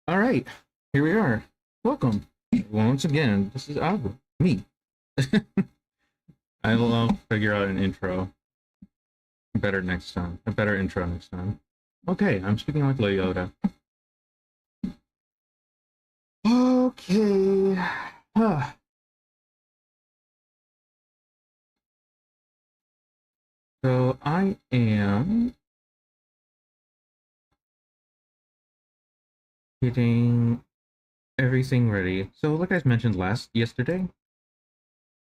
All right, here we are. Welcome once again. This is Albert, me. I'll figure out an intro better next time. A better intro next time. Okay, I'm speaking like Yoda. Okay. So I am getting everything ready. So, like I mentioned yesterday,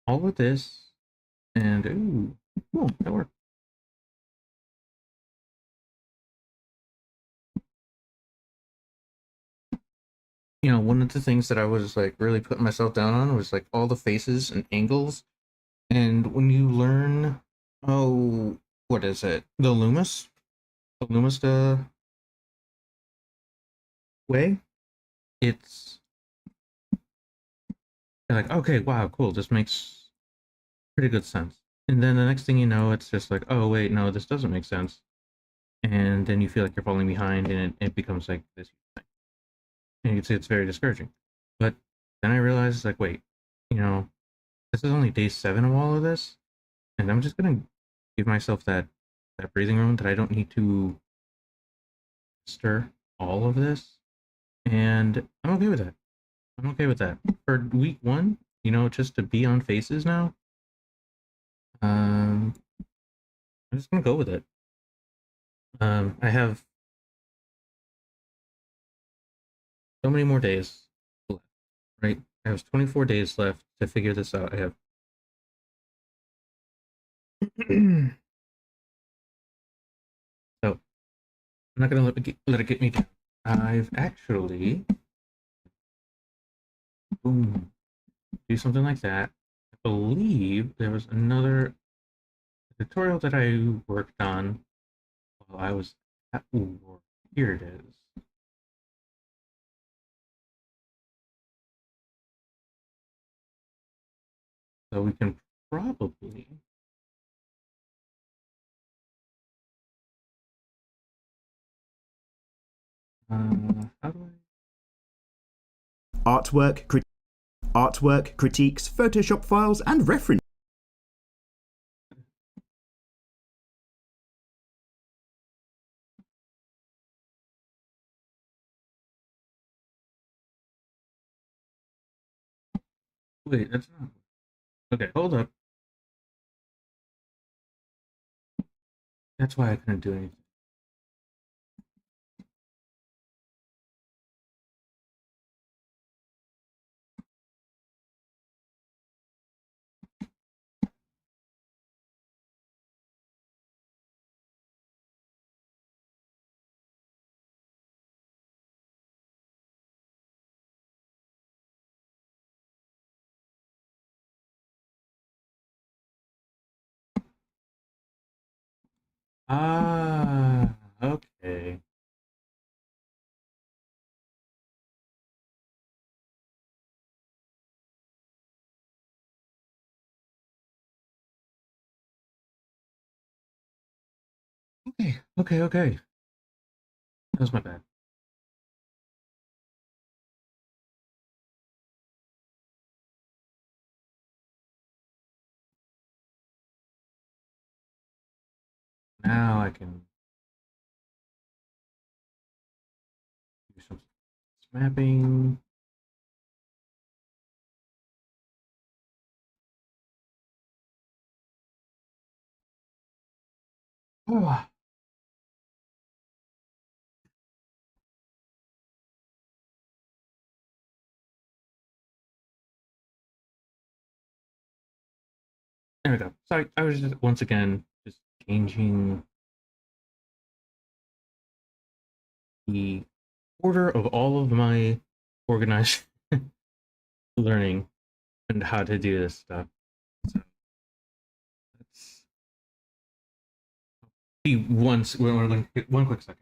all of this and cool, that worked. One of the things that I was like really putting myself down on was like all the faces and angles. And when you learn, oh, what is it? The Loomis way. It's like, okay, wow, cool. This makes pretty good sense. And then the next thing you know, it's just like, oh wait, no, this doesn't make sense. And then you feel like you're falling behind, and it becomes like this thing. And you can see it's very discouraging. But then I realized, like, wait, you know, this is only day 7 of all of this, and I'm just gonna give myself that breathing room that I don't need to stir all of this, and I'm okay with that. I'm okay with that. For week 1, just to be on faces now, um, I'm just gonna go with it. I have so many more days left, right? I have 24 days left to figure this out. I have so I'm not gonna let it get me down. I've actually boom do something like that. I believe there was another tutorial that I worked on while I was at work. Here it is. So we can probably how do artwork, artwork, critiques, Photoshop files, and reference. wait, that's not okay, hold up. That's why I couldn't do anything. Ah, okay. Okay. That was my bad. Now I can do some mapping. Oh, there we go. Sorry, I was just once again just changing the order of all of my organized learning and how to do this stuff. So let's see once one quick second.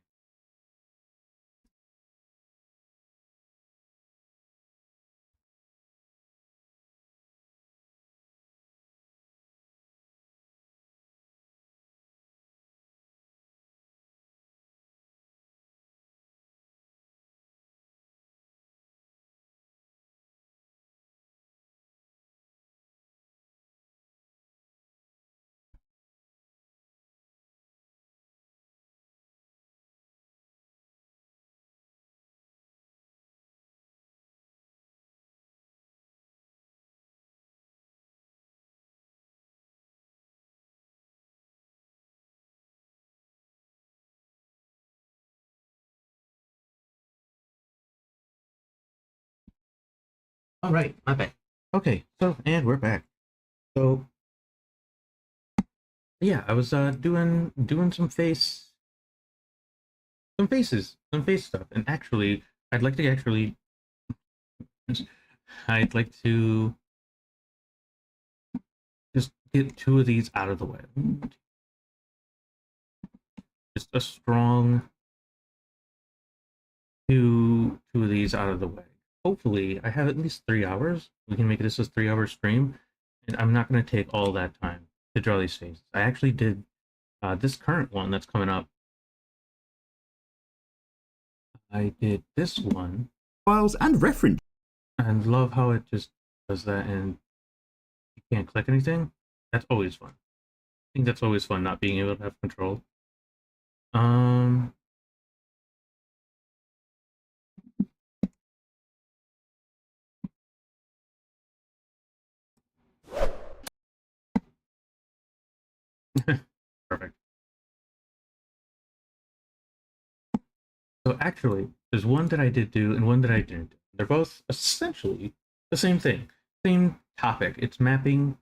All right, my bad. Okay, so and we're back. So yeah, I was doing some face stuff, and actually, I'd like to actually, I'd like to just get two of these out of the way. Just a strong two of these out of the way. Hopefully, I have at least 3 hours. We can make this a 3 hour stream, and I'm not going to take all that time to draw these faces. I actually did this current one that's coming up. I did this one Files and reference. and love how it just does that and you can't click anything. That's always fun. I think that's always fun, not being able to have control. Um, Perfect. So actually, there's one that I did do and one that I didn't. They're both essentially the same thing, same topic. It's mapping.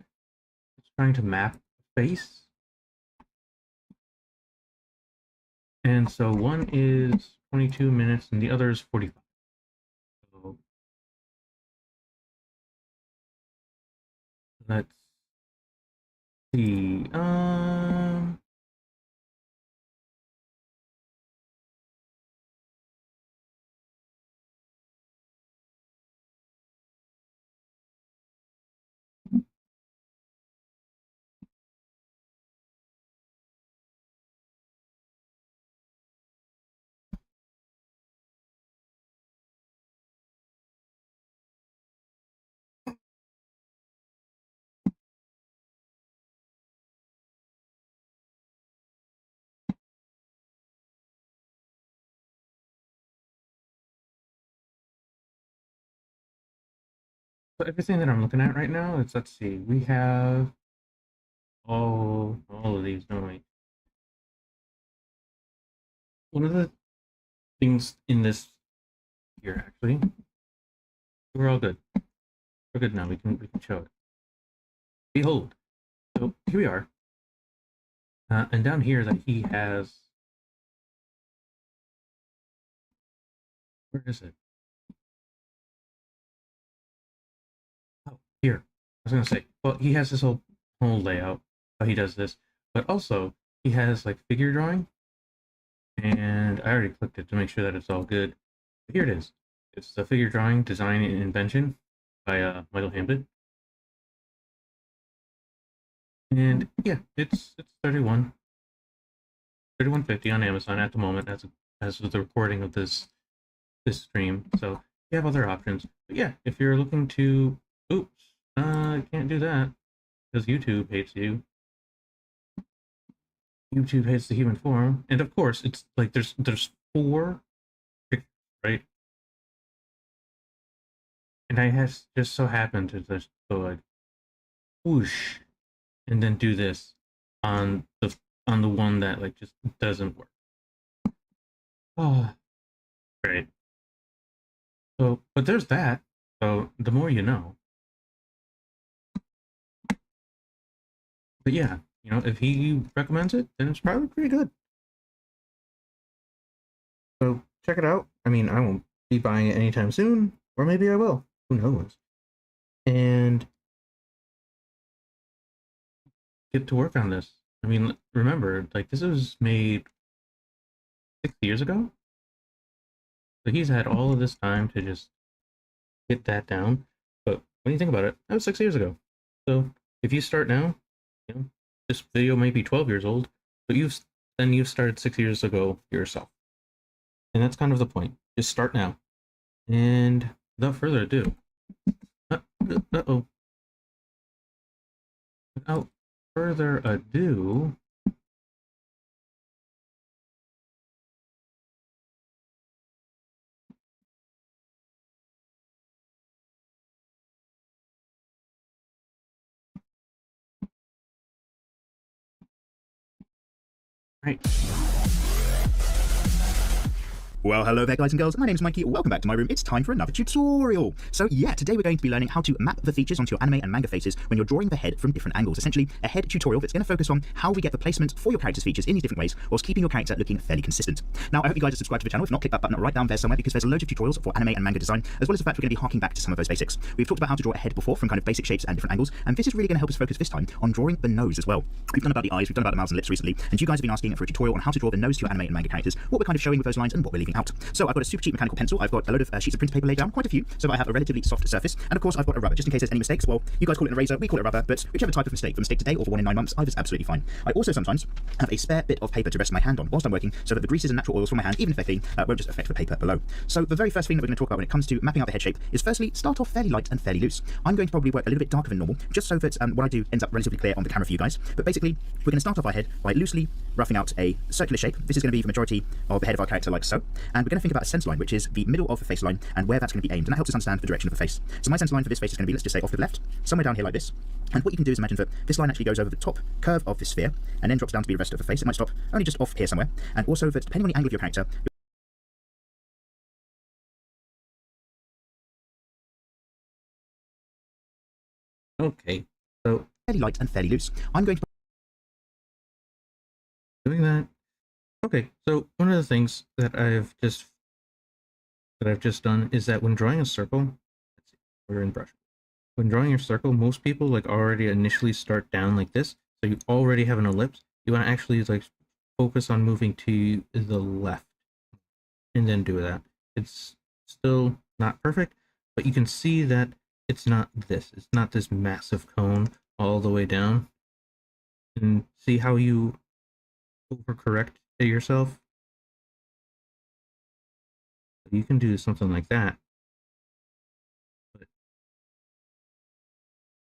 It's trying to map face. And so one is 22 minutes and the other is 45. So let's see. So everything that I'm looking at right now is, let's see, we have all of these, don't we? One of the things in this here, actually, we're all good. We're good now. We can show it. Behold. So here we are. And down here that he has, where is it? Oh, here. I was gonna say, well, he has this whole layout, how he does this, but also he has like figure drawing, and I already clicked it to make sure that it's all good. But here it is. It's the figure drawing design and invention by Michael Hampton. And yeah, it's 31.50 on Amazon at the moment as of the recording of this stream. So you have other options. But yeah, if you're looking to, oops, I can't do that because YouTube hates you. YouTube hates the human form, and of course, it's like there's four pictures, right? And I has just so happened to just go like whoosh, and then do this on the one that like just doesn't work. Oh, great. So, but there's that. So the more you know. But yeah, if he recommends it, then it's probably pretty good. So check it out. I mean, I won't be buying it anytime soon, or maybe I will. Who knows? And get to work on this. I mean, remember, like this was made 6 years ago. So he's had all of this time to just get that down. But when you think about it, that was 6 years ago. So if you start now, this video might be 12 years old, but you've started 6 years ago yourself. And that's kind of the point. Just start now. And without further ado, uh-oh. Without further ado, right. Well, hello there guys and girls, my name's Mikey, welcome back to my room. It's time for another tutorial. So yeah, today we're going to be learning how to map the features onto your anime and manga faces when you're drawing the head from different angles. Essentially, a head tutorial that's going to focus on how we get the placement for your character's features in these different ways, whilst keeping your character looking fairly consistent. Now, I hope you guys are subscribed to the channel. If not, click that button right down there somewhere, because there's loads of tutorials for anime and manga design, as well as the fact we're going to be harking back to some of those basics. We've talked about how to draw a head before from kind of basic shapes and different angles, and this is really going to help us focus this time on drawing the nose as well. We've done about the eyes, we've done about the mouths and lips recently, and you guys have been asking for a tutorial on how to draw the nose to your anime and manga characters, what we're kind of showing with those lines and what we're leaving out. So I've got a super cheap mechanical pencil, I've got a load of sheets of printer paper laid down, quite a few, so that I have a relatively soft surface, and of course I've got a rubber, just in case there's any mistakes. Well, you guys call it a razor, we call it a rubber, but whichever type of mistake, for mistake today or for one in 9 months, either's absolutely fine. I also sometimes have a spare bit of paper to rest my hand on whilst I'm working, so that the greases and natural oils from my hand, even if they're clean, won't just affect the paper below. So the very first thing that we're going to talk about when it comes to mapping out the head shape is firstly, start off fairly light and fairly loose. I'm going to probably work a little bit darker than normal, just so that what I do ends up relatively clear on the camera for you guys. But basically, we're going to start off our head by loosely roughing out a circular shape. This is going to be the majority of the head of our character, like so. And we're going to think about a centre line, which is the middle of the face line, and where that's going to be aimed, and that helps us understand the direction of the face. So my centre line for this face is going to be, let's just say, off to the left, somewhere down here like this. And what you can do is imagine that this line actually goes over the top curve of this sphere, and then drops down to be the rest of the face. It might stop only just off here somewhere. And also that depending on the angle of your character, Okay, so fairly light and fairly loose. I'm going to doing that. Okay, so one of the things that I've just done is that when drawing a circle, let's see, we're in brush. When drawing your circle, most people like already initially start down like this, so you already have an ellipse. You want to actually like focus on moving to the left, and then do that. It's still not perfect, but you can see that it's not this. It's not this massive cone all the way down. And see how you overcorrect to yourself? You can do something like that.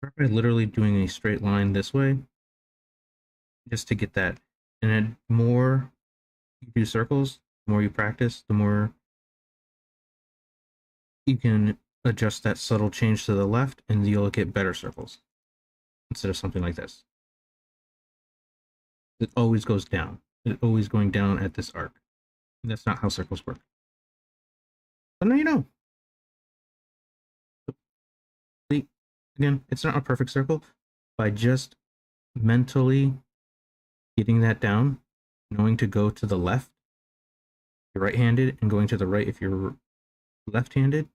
But by literally doing a straight line this way, just to get that. And then more you do circles, the more you practice, the more you can adjust that subtle change to the left, and you'll get better circles instead of something like this. It always goes down. It's always going down at this arc. And that's not how circles work. But now you know. See, again, it's not a perfect circle. By just mentally getting that down, knowing to go to the left, you're right-handed, and going to the right if you're left-handed.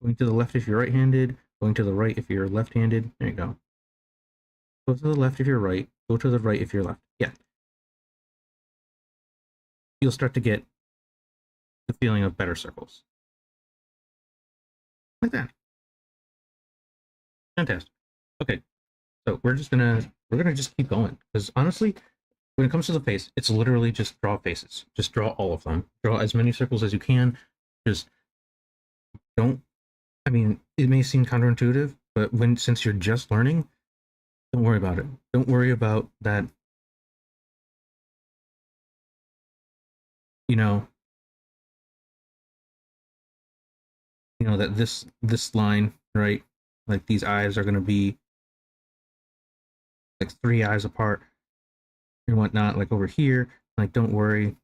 Going to the left if you're right-handed, going to the right if you're left-handed. There you go. Go to the left if you're right, go to the right if you're left. Yeah. You'll start to get the feeling of better circles. Like that. Fantastic. Okay. So we're gonna just keep going. Because honestly, when it comes to the face, it's literally just draw faces. Just draw all of them. Draw as many circles as you can. Just don't, I mean, it may seem counterintuitive, but since you're just learning, don't worry about it. Don't worry about that, you know, that this line, right? Like these eyes are gonna be like 3 eyes apart and whatnot, like over here. Like, don't worry,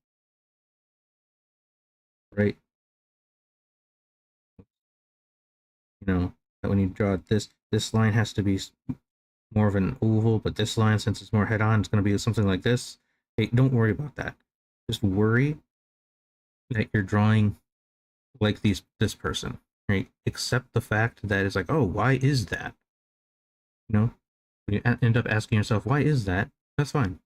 right? That when you draw this line has to be more of an oval, but this line, since it's more head-on, it's going to be something like this. Hey, don't worry about that. Just worry that you're drawing like this person, right? Accept the fact that it's like, oh, why is that? When you end up asking yourself, why is that? That's fine.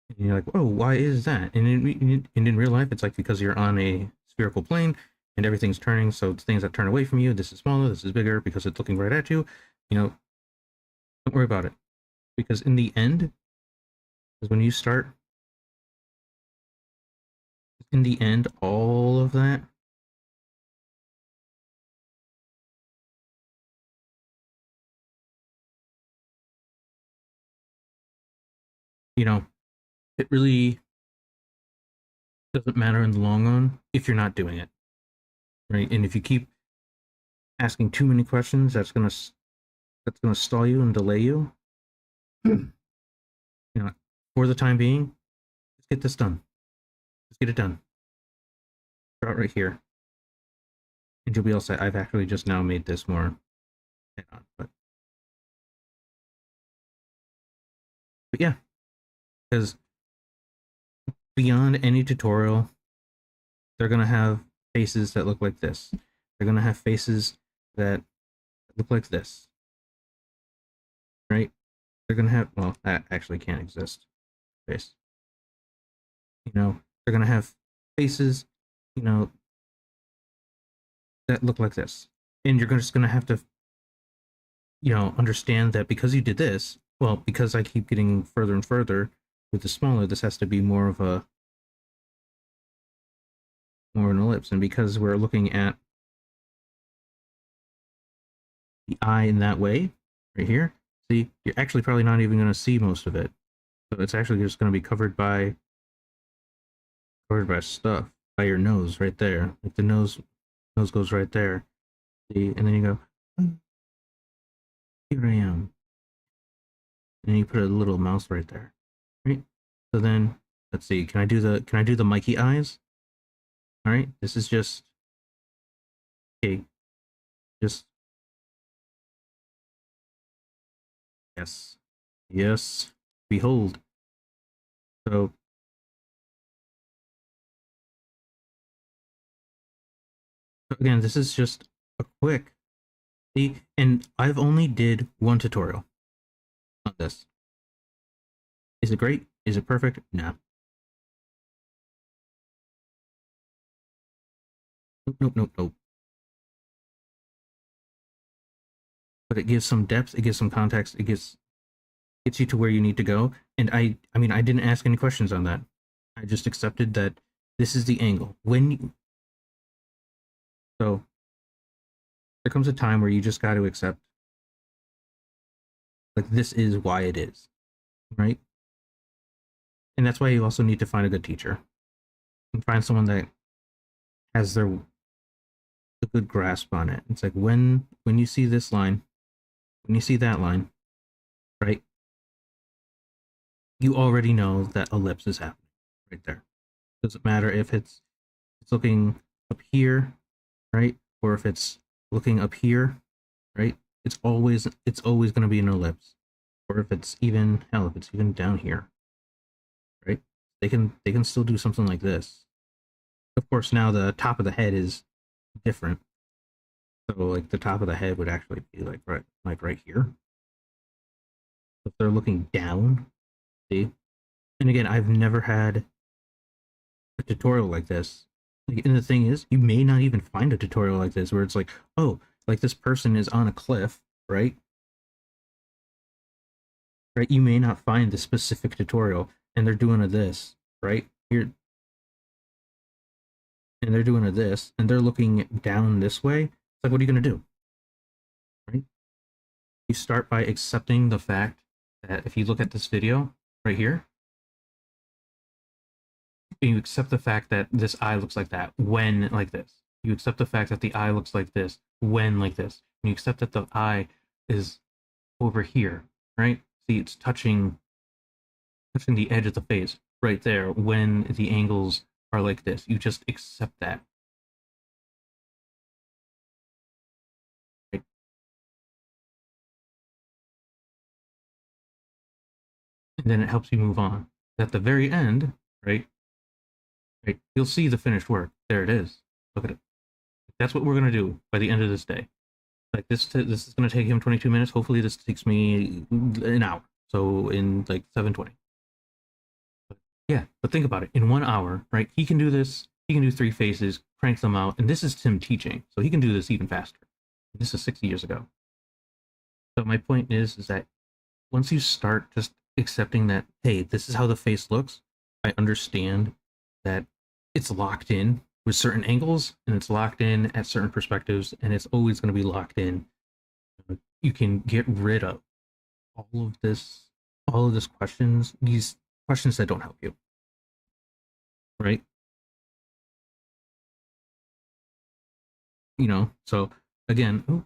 And you're like, oh, why is that? And in real life, it's like because you're on a spherical plane and everything's turning, so it's things that turn away from you. This is smaller, this is bigger because it's looking right at you. Don't worry about it. Because in the end, is when you start, in the end, all of that it really doesn't matter in the long run if you're not doing it, right? And if you keep asking too many questions, that's gonna stall you and delay you. For the time being, let's get this done. Let's get it done. Draw it right here, and you'll be able to say, I've actually just now made this more head on. But yeah, because beyond any tutorial, they're gonna have faces that look like this. They're gonna have faces that look like this, right? They're gonna have, well, that actually can't exist. Face, you know, they're gonna have faces, you know, that look like this, and you're just gonna have to, understand that because you did this, well, because I keep getting further and further with the smaller, this has to be more of an ellipse, and because we're looking at the eye in that way, right here, see, you're actually probably not even going to see most of it. So it's actually just going to be covered by stuff, by your nose right there. Like the nose goes right there. See, and then you go, "Oh, here I am," and you put a little mouse right there, right? So then, let's see, can I do the Mikey eyes? All right, this is just okay. Just yes, yes. Behold. So again, this is just a quick. See, and I've only did one tutorial on this. Is it great? Is it perfect? No. Nope, nope, nope, nope. But it gives some depth. It gives some context. It gets you to where you need to go. And I mean, I didn't ask any questions on that. I just accepted that this is the angle. So there comes a time where you just got to accept, like, this is why it is, right? And that's why you also need to find a good teacher and find someone that has a good grasp on it. It's like when you see this line, when you see that line, right? You already know that ellipse is happening right there. Doesn't matter if it's looking up here, right? Or if it's looking up here, right? It's always going to be an ellipse. Or if it's even, hell, if it's even down here, right? They can still do something like this. Of course, now the top of the head is different. So like the top of the head would actually be like right here. If they're looking down, see? And again, I've never had a tutorial like this. Like, and the thing is, you may not even find a tutorial like this where it's like, oh, like this person is on a cliff, right? Right? You may not find the specific tutorial, and they're doing a this, right? Here, and they're doing a this, and they're looking down this way. It's like, what are you gonna do, right? You start by accepting the fact that if you look at this video right here, you accept the fact that this eye looks like that when like this. You accept the fact that the eye looks like this when like this. And you accept that the eye is over here, right? See, it's touching the edge of the face right there when the angles are like this. You just accept that. Right? And then it helps you move on. At the very end, right? Right, you'll see the finished work. There it is. Look at it. That's what we're gonna do by the end of this day. Like this is gonna take him 22 minutes. Hopefully, this takes me an hour. So in like 7:20. Yeah, but think about it. In 1 hour, right? He can do this. He can do three faces, crank them out, and this is Tim teaching, so he can do this even faster. This is 60 years ago. So my point is that once you start just accepting that, hey, this is how the face looks, I understand that it's locked in with certain angles and it's locked in at certain perspectives and it's always going to be locked in. You can get rid of all of this, these questions that don't help you, right? So again,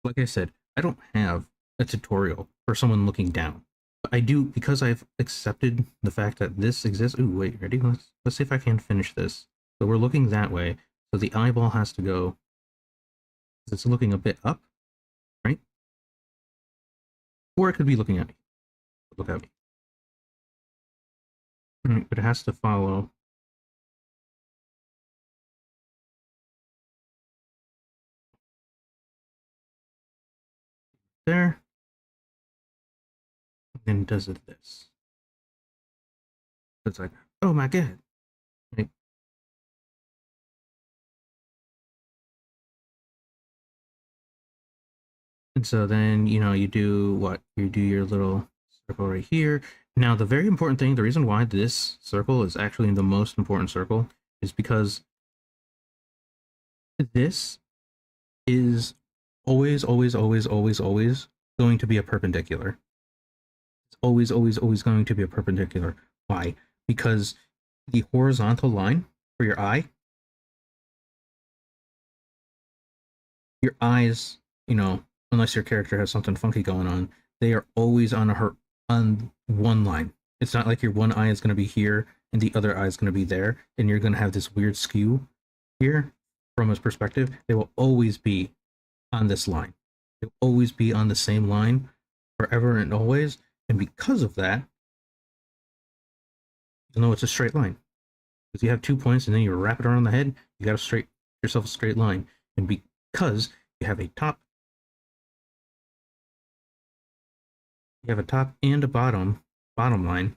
like I said, I don't have a tutorial for someone looking down. I do, because I've accepted the fact that this exists. Ooh, wait, ready? Let's see if I can finish this. So we're looking that way. So the eyeball has to go. It's looking a bit up, right? Or it could be looking at me. Look at me. Right, but it has to follow. There. And then does it this. It's like, oh my god. Right? And so then, you do what? You do your little circle right here. Now, the very important thing, the reason why this circle is actually the most important circle is because this is always, always, always, always, always going to be a perpendicular. It's always, always, always going to be a perpendicular. Why? Because the horizontal line for your eyes, unless your character has something funky going on, they are always on one line. It's not like your one eye is going to be here and the other eye is going to be there, and you're going to have this weird skew here from his perspective. They will always be on this line. They'll always be on the same line forever and always. And because of that, even though it's a straight line, because you have 2 points and then you wrap it around the head, you got to yourself a straight line. And because you have a top and a bottom line,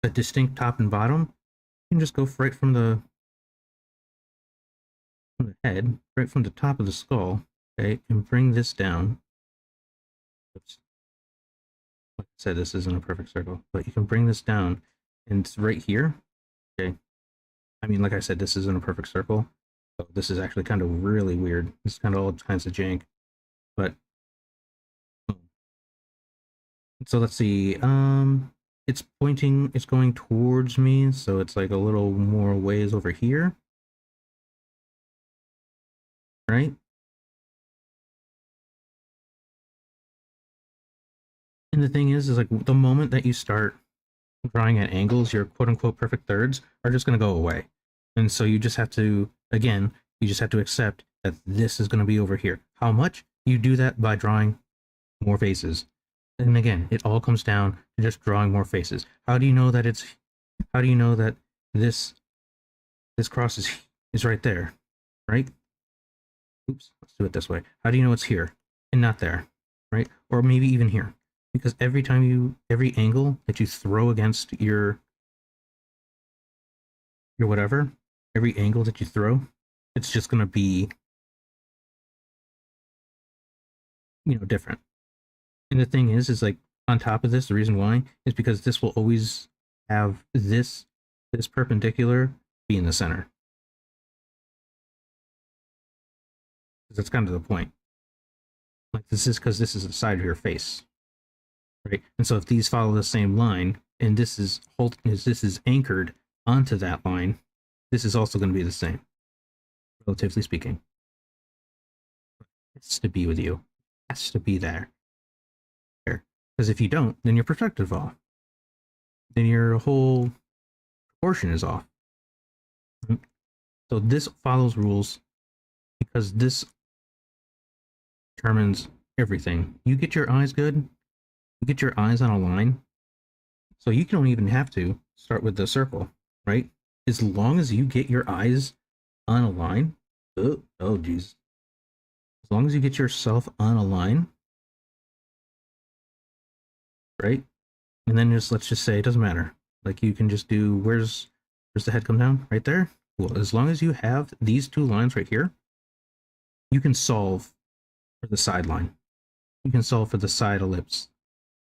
a distinct top and bottom, you can just go right from the head, right from the top of the skull, okay, and bring this down. Oops. Like I said, this isn't a perfect circle, but you can bring this down, and it's right here, okay. I mean, like I said, this isn't a perfect circle, so this is actually kind of really weird. It's kind of all kinds of jank, but so let's see. It's going towards me, so it's like a little more ways over here, right? And the thing is like the moment that you start drawing at angles, your quote unquote perfect thirds are just going to go away. And so you just have to, again, accept that this is going to be over here. How much? You do that by drawing more faces. And again, it all comes down to just drawing more faces. How do you know that this cross is right there, right? Oops, let's do it this way. How do you know it's here and not there, right? Or maybe even here? Because every angle that you throw against your whatever, every angle that you throw, it's just going to be, different. And the thing is like on top of this, the reason why is because this will always have this perpendicular be in the center. That's kind of the point. Like this is because this is the side of your face, right? And so if these follow the same line, and this is anchored onto that line, this is also going to be the same, relatively speaking. It has to be with you. It has to be there. Because if you don't, then your perspective off. Then your whole proportion is off. So this follows rules because this determines everything. You get your eyes good, you get your eyes on a line, so you don't even have to start with the circle, right? As long as you get your eyes on a line, oh geez. As long as you get yourself on a line, right? And then let's just say it doesn't matter. Like you can just do where's the head come down? Right there? Well, as long as you have these two lines right here, you can solve for the sideline. You can solve for the side ellipse,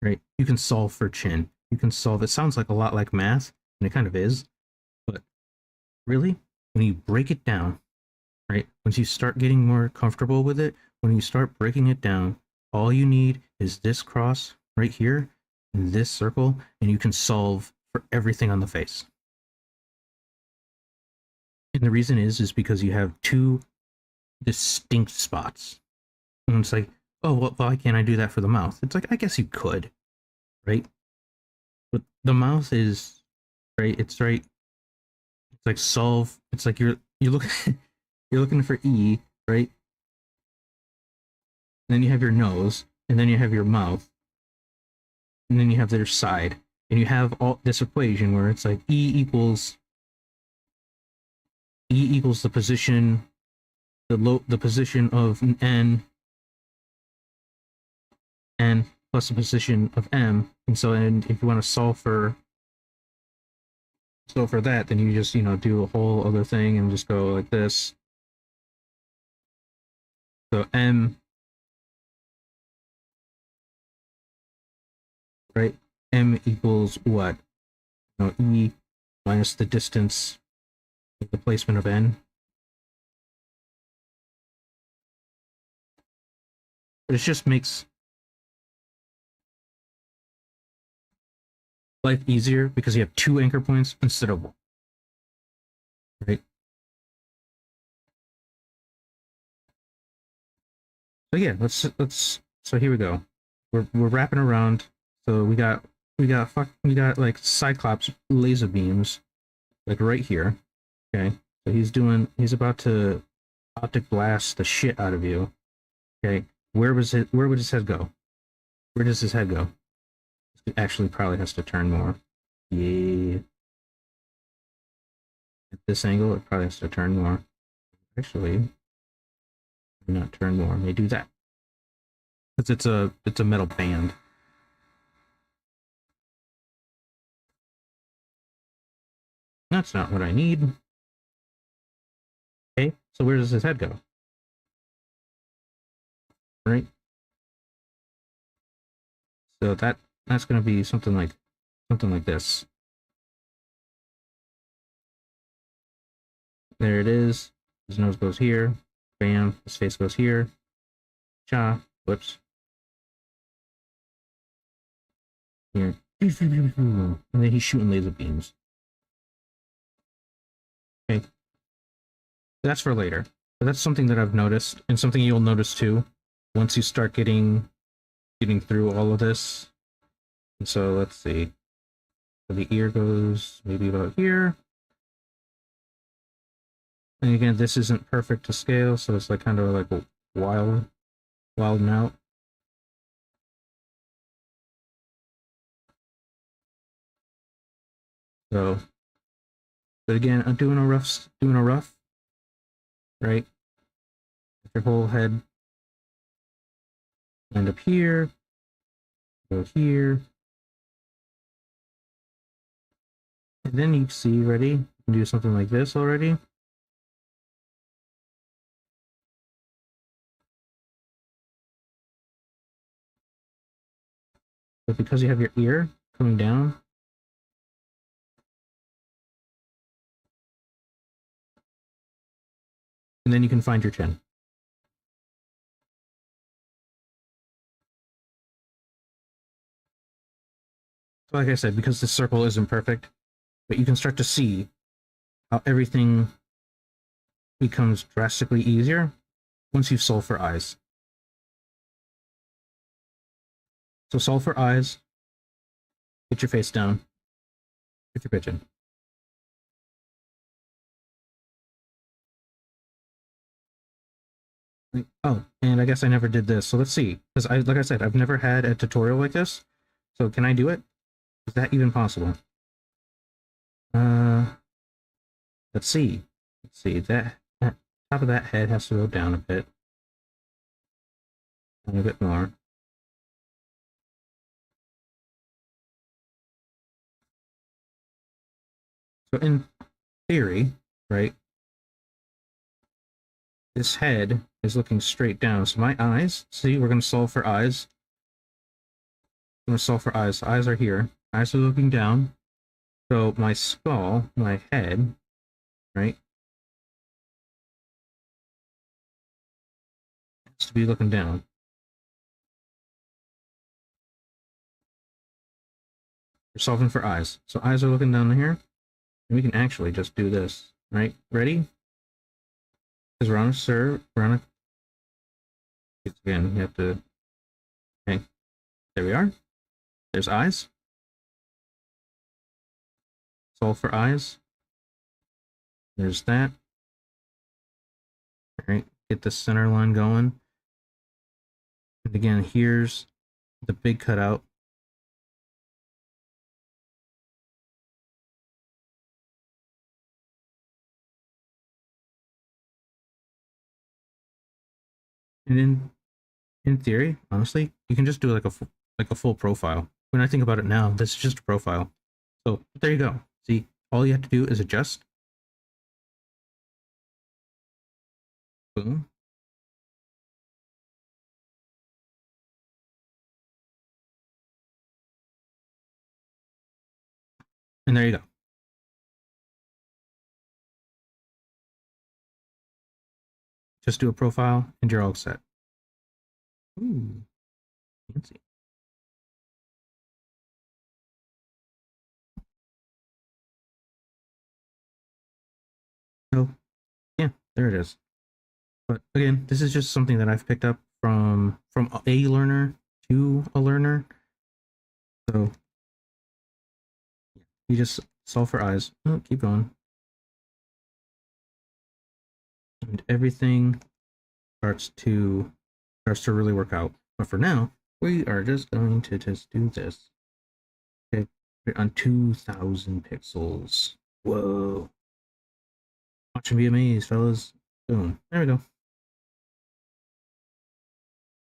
right? You can solve for chin. You can solve, it sounds like a lot like math, and it kind of is, but really, when you break it down, right? Once you start getting more comfortable with it, when you start breaking it down, all you need is this cross right here, and this circle, and you can solve for everything on the face. And the reason is because you have two distinct spots. And it's like, oh, well, why can't I do that for the mouth? It's like, I guess you could, right? But the mouth is, right, it's right, it's like solve, it's like you're looking, you're looking for E, right? And then you have your nose, and then you have your mouth, and then you have their side. And you have all this equation where it's like E equals the position of n plus the position of m, and so and if you want to solve for that, then you just do a whole other thing and just go like this. So m, right, m equals what? E minus the distance, the placement of n. But it just makes life easier because you have two anchor points instead of one, right? So yeah, let's. So here we go. We're wrapping around. So we got like Cyclops laser beams, like right here. Okay, so he's about to optic blast the shit out of you. Okay, where would his head go? Where does his head go? It actually probably has to turn more. Yeah. At this angle, it probably has to turn more. Actually, not turn more. May do that because it's a metal band. That's not what I need. Okay, so where does his head go? Right. So that's going to be something like this. There it is. His nose goes here. Bam. His face goes here. Cha. Whoops. Here. And then he's shooting laser beams. Okay. That's for later. But that's something that I've noticed, and something you'll notice too, once you start getting through all of this. And so let's see. So the ear goes maybe about here. And again, this isn't perfect to scale, so it's like kind of like a wild out. So, but again, I'm doing a rough, right? Your whole head end up here, go here, and then you see, ready? You can do something like this already. But because you have your ear coming down, and then you can find your chin. So like I said, because this circle isn't perfect, but you can start to see how everything becomes drastically easier once you've solved for eyes. So solve for eyes, get your face down, get your pitch in. Oh, and I guess I never did this. So let's see, because like I said, I've never had a tutorial like this. So can I do it? Is that even possible? Let's see. Let's see. That top of that head has to go down a bit, and a bit more. So in theory, right, this head is looking straight down. So my eyes, see, we're going to solve for eyes. I'm going to solve for eyes. Eyes are here. Eyes are looking down. So my skull, my head, right, has to be looking down. We're solving for eyes. So eyes are looking down here. And we can actually just do this, right? Ready? Because we're on a serve, again, you have to Okay, there we are. There's eyes. Solve for eyes. There's that. All right, get the center line going. And again, here's the big cutout. And in theory, honestly, you can just do like a full profile. When I think about it now, this is just a profile. So there you go. See, all you have to do is adjust. Boom. And there you go. Just do a profile and you're all set. Ooh, fancy. So yeah, there it is. But again, this is just something that I've picked up from a learner to a learner. So you just solve for eyes. Oh, keep going. And everything starts to really work out. But for now, we are just going to just do this. Okay, on 2,000 pixels. Whoa. Watch and be amazed, fellas. Boom. There we go.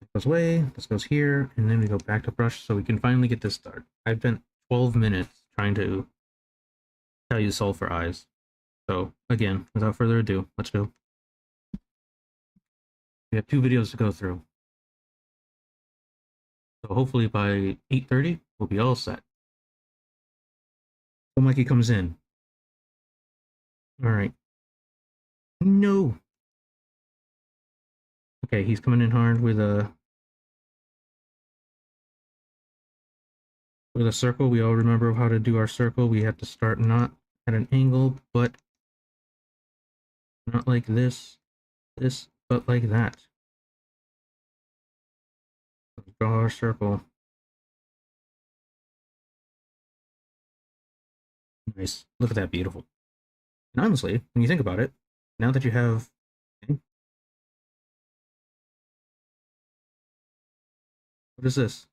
That goes away. This goes here. And then we go back to brush so we can finally get this started. I've spent 12 minutes trying to tell you to solve for eyes. So again, without further ado, let's go. We have 2 videos to go through. So hopefully by 8:30, we'll be all set. Oh, Mikey comes in. All right. No. Okay, he's coming in hard with a circle. We all remember how to do our circle. We have to start not at an angle, but not like this, but like that. Let's draw our circle. Nice. Look at that, beautiful. And honestly, when you think about it, now that you have, okay, what is this?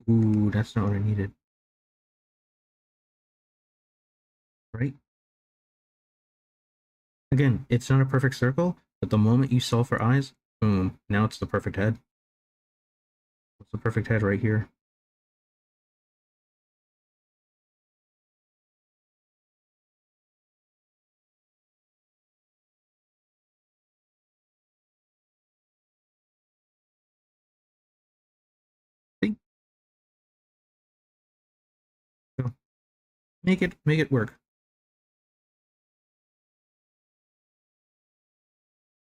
Ooh, that's not what I needed. Right? Again, it's not a perfect circle, but the moment you solve for eyes, boom, now it's the perfect head. What's the perfect head right here? See? So make it work.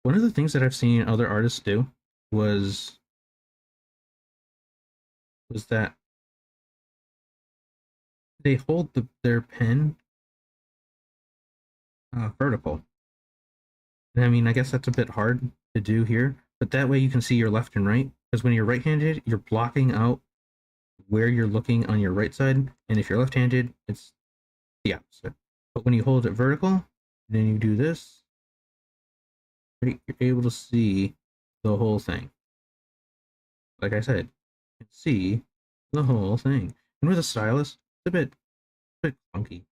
One of the things that I've seen other artists do was that they hold their pen vertical. And I mean, I guess that's a bit hard to do here, but that way you can see your left and right. Because when you're right-handed, you're blocking out where you're looking on your right side, and if you're left-handed, it's the opposite. But when you hold it vertical, then you do this, right, you're able to see the whole thing. Like I said, you can see the whole thing. And with a stylus, it's a bit clunky,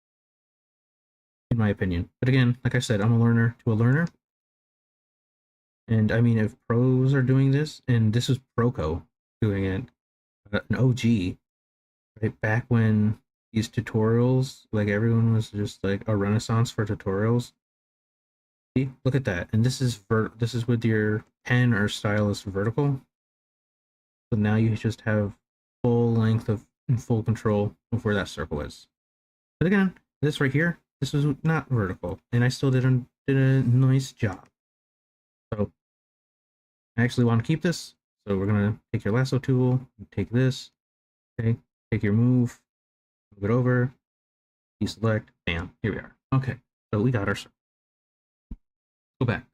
in my opinion. But again, like I said, I'm a learner to a learner. And I mean, if pros are doing this, and this is Proco doing it, an OG, right back when these tutorials, like everyone was just like a renaissance for tutorials. See, look at that, and this is with your pen or stylus vertical. So now you just have full length of and full control of where that circle is. But again, this right here, this is not vertical, and I still did a nice job. So I actually want to keep this. So we're gonna take your lasso tool, take this, okay, take your move it over, deselect, bam, here we are. Okay, so we got our circle. Go back.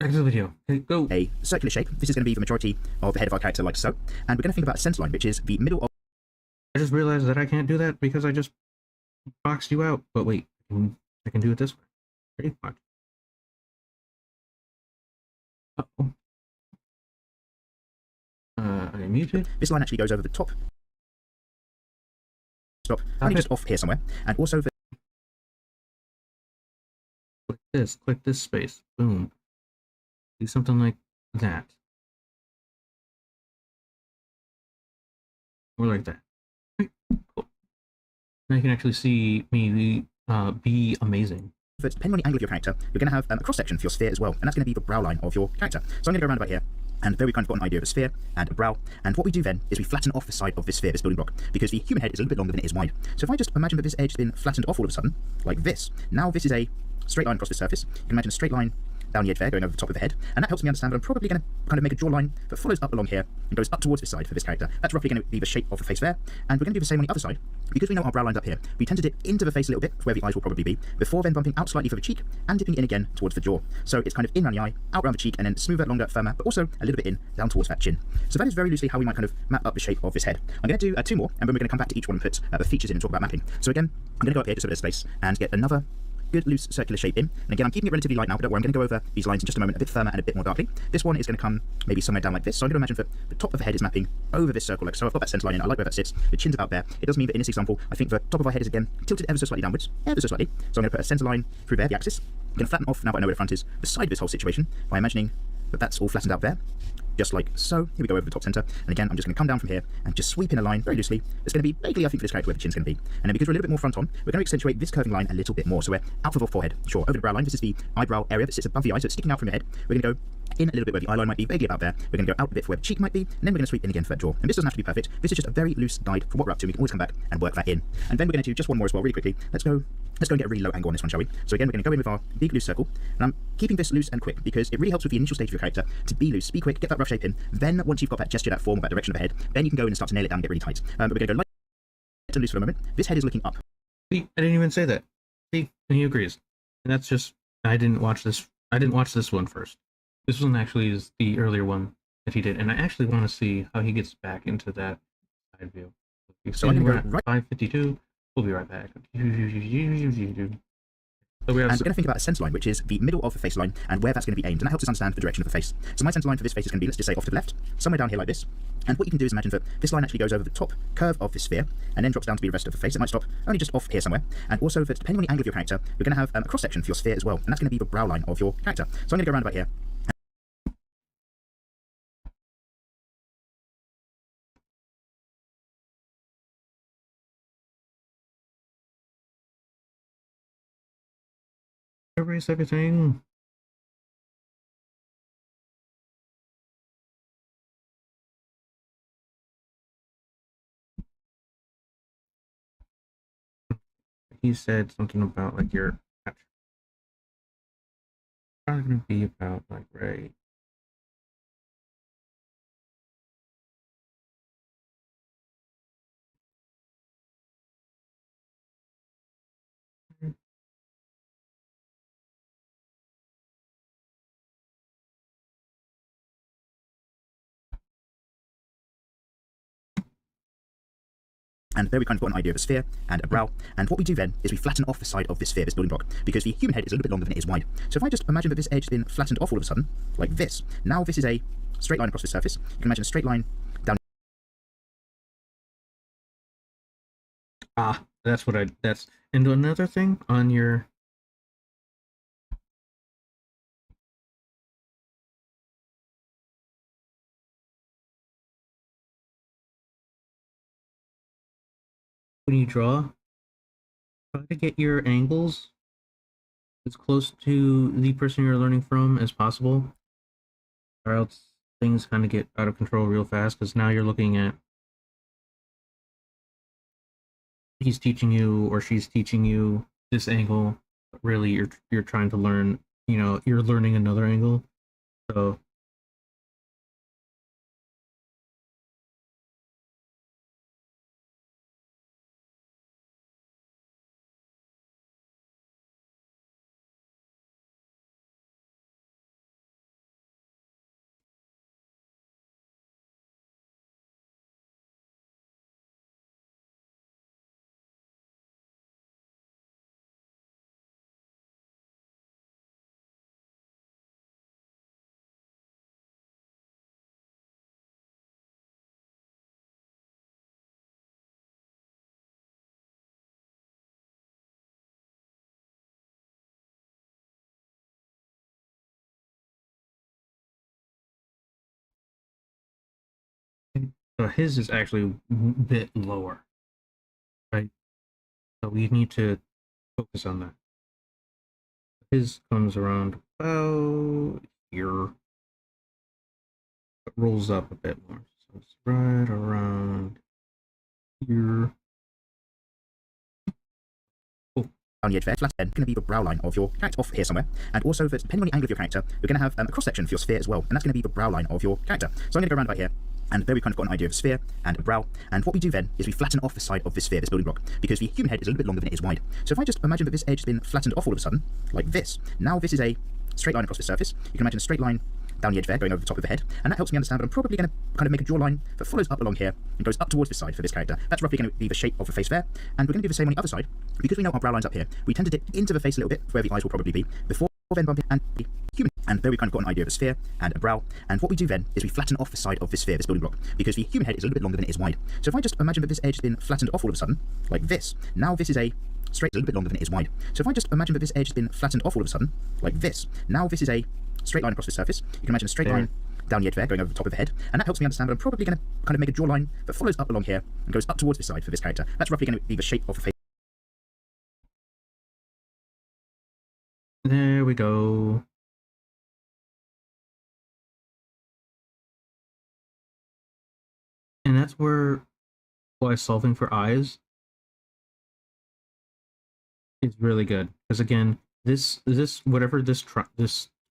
Back to the video. Okay, go. a circular shape. This is going to be the majority of the head of our character like so. And we're going to think about a center line, which is the middle of... I just realized that I can't do that because I just boxed you out. But wait, I can do it this way. Pretty much. Uh-oh. I muted. This line actually goes over the top. Stop. Only just off here somewhere. And also the... Click this space. Boom. Do something like that. Or like that. Cool. Now you can actually see me be amazing. But depending on the angle of your character, you're going to have a cross-section for your sphere as well, and that's going to be the brow line of your character. So I'm going to go around about here, and there we've kind of got an idea of a sphere and a brow, and what we do then is we flatten off the side of this sphere, this building block, because the human head is a little bit longer than it is wide. So if I just imagine that this edge has been flattened off all of a sudden, like this, now this is a straight line across the surface. You can imagine a straight line down the edge there, going over the top of the head, and that helps me understand that I'm probably going to kind of make a draw line that follows up along here and goes up towards this side for this character. That's roughly going to be the shape of the face there, and we're going to do the same on the other side. Because we know our brow line's up here, we tend to dip into the face a little bit, where the eyes will probably be, before then bumping out slightly for the cheek, and dipping in again towards the jaw. So it's kind of in around the eye, out around the cheek, and then smoother, longer, firmer, but also a little bit in, down towards that chin. So that is very loosely how we might kind of map up the shape of this head. I'm going to do 2 more, and then we're going to come back to each one and put the features in and talk about mapping. So again, I'm going to go up here just a bit of space, and get another good loose circular shape in. And again, I'm keeping it relatively light now, but don't worry, I'm going to go over these lines in just a moment, a bit firmer and a bit more darkly. This one is going to come maybe somewhere down like this. So I'm going to imagine that the top of the head is mapping over this circle like so. I've got that centre line in. I like where that sits. The chin's about there. It does mean that in this example, I think the top of our head is again tilted ever so slightly downwards, ever so slightly. So I'm going to put a centre line through there, the axis. I'm going to flatten off, now that I know where the front is, the side of this whole situation by imagining that that's all flattened out there. Just like so. Here we go over the top centre. And again, I'm just going to come down from here and just sweep in a line very loosely. It's going to be vaguely, I think, for this character where the chin's going to be. And then because we're a little bit more front on, we're going to accentuate this curving line a little bit more. So we're out of the forehead. Sure, over the brow line. This is the eyebrow area that sits above the eye, so it's sticking out from your head. We're going to go in a little bit where the eye line might be, vaguely about there. We're going to go out a bit for where the cheek might be, and then we're going to sweep in again for that jaw. And this doesn't have to be perfect. This is just a very loose guide for what we're up to. We can always come back and work that in. And then we're going to do just one more as well, really quickly. Let's go and get a really low angle on this one, shall we? So again, we're going to go in with our big loose circle, and I'm keeping this loose and quick because it really helps with the initial stage of your character to be loose, be quick, get that rough shape in. Then once you've got that gesture, that form, that direction of the head, then you can go in and start to nail it down and get really tight. But we're going to go light and loose for a moment. This head is looking up. See, I didn't even say that. See, and he agrees. And that's just I didn't watch this one first. This one actually is the earlier one that he did, and I actually want to see how he gets back into that side view. So I'm going to go right 552. We'll be right back. So we have and we're going to think about a centre line, which is the middle of the face line, and where that's going to be aimed, and that helps us understand the direction of the face. So my centre line for this face is going to be, let's just say, off to the left, somewhere down here like this. And what you can do is imagine that this line actually goes over the top curve of this sphere, and then drops down to be the rest of the face. It might stop only just off here somewhere. And also, that depending on the angle of your character, you're going to have a cross-section for your sphere as well, and that's going to be the brow line of your character. So I'm going to go around about here. erase everything. He said something about like your probably gonna be about like right. And there we kind of got an idea of a sphere and a brow. And what we do then is we flatten off the side of this sphere, this building block, because the human head is a little bit longer than it is wide. So if I just imagine that this edge has been flattened off all of a sudden, like this, now this is a straight line across the surface. You can imagine a straight line down. That's what that's and another thing on your when you draw, try to get your angles as close to the person you're learning from as possible, or else things kind of get out of control real fast. Because now you're looking at he's teaching you or she's teaching you this angle, but really you're trying to learn. You're learning another angle, so So his is actually a bit lower, right? So we need to focus on that. His comes around about here, but rolls up a bit more. So it's right around here. Oh, On the edge there, flat end, going to be the brow line of your character off here somewhere. And also, depending on the angle of your character, we're going to have a cross section for your sphere as well. And that's going to be the brow line of your character. So I'm going to go around right here. And there we've kind of got an idea of a sphere and a brow. And what we do then is we flatten off the side of this sphere, this building block, because the human head is a little bit longer than it is wide. So if I just imagine that this edge has been flattened off all of a sudden, like this, now this is a straight line across the surface. You can imagine a straight line down the edge there, going over the top of the head, and that helps me understand that I'm probably going to kind of make a draw line that follows up along here and goes up towards this side for this character. That's roughly going to be the shape of the face there, and we're going to do the same on the other side. Because we know our brow line's up here, we tend to dip into the face a little bit, where the eyes will probably be, before then bumping and the human. And there we've kind of got an idea of a sphere and a brow, and what we do then is we flatten off the side of this sphere, this building block, because the human head is a little bit longer than it is wide. So if I just imagine that this edge has been flattened off all of a sudden, like this, now this is a straight, a little bit longer than it is wide. So if I just imagine that this edge has been flattened off all of a sudden, like this, now this is a straight line across the surface. You can imagine a straight line down the edge there, going over the top of the head, and that helps me understand that I'm probably going to kind of make a draw line that follows up along here and goes up towards this side for this character. That's roughly going to be the shape of the face. there we go. And that's why solving for eyes is really good. Because again, this whatever this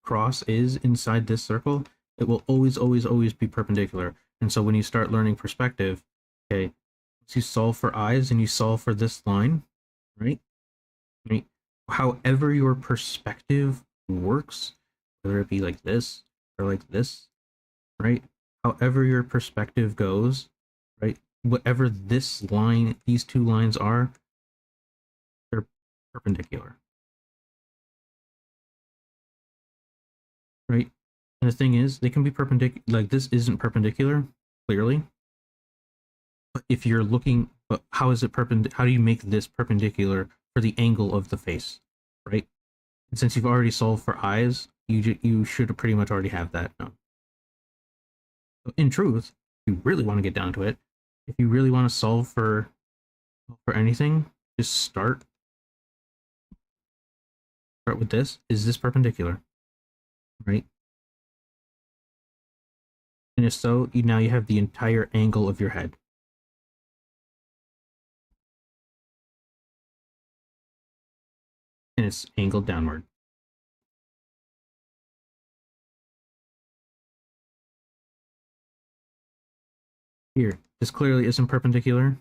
cross is inside this circle, it will always be perpendicular. And so when you start learning perspective, okay, once you solve for eyes and you solve for this line, right? Right? However your perspective works, whether it be like this or like this, right? However your perspective goes, right? Whatever this line, these two lines are, they're perpendicular, right? And the thing is, they can be perpendicular. Like this isn't perpendicular, clearly. But if you're looking, but how is it perpendicular? How do you make this perpendicular for the angle of the face, right? And since you've already solved for eyes, you should pretty much already have that known. So in truth, if you really want to get down to it, if you really want to solve for anything, just start with this. Is this perpendicular, right? And if so, now you have the entire angle of your head. And it's angled downward. Here, this clearly isn't perpendicular.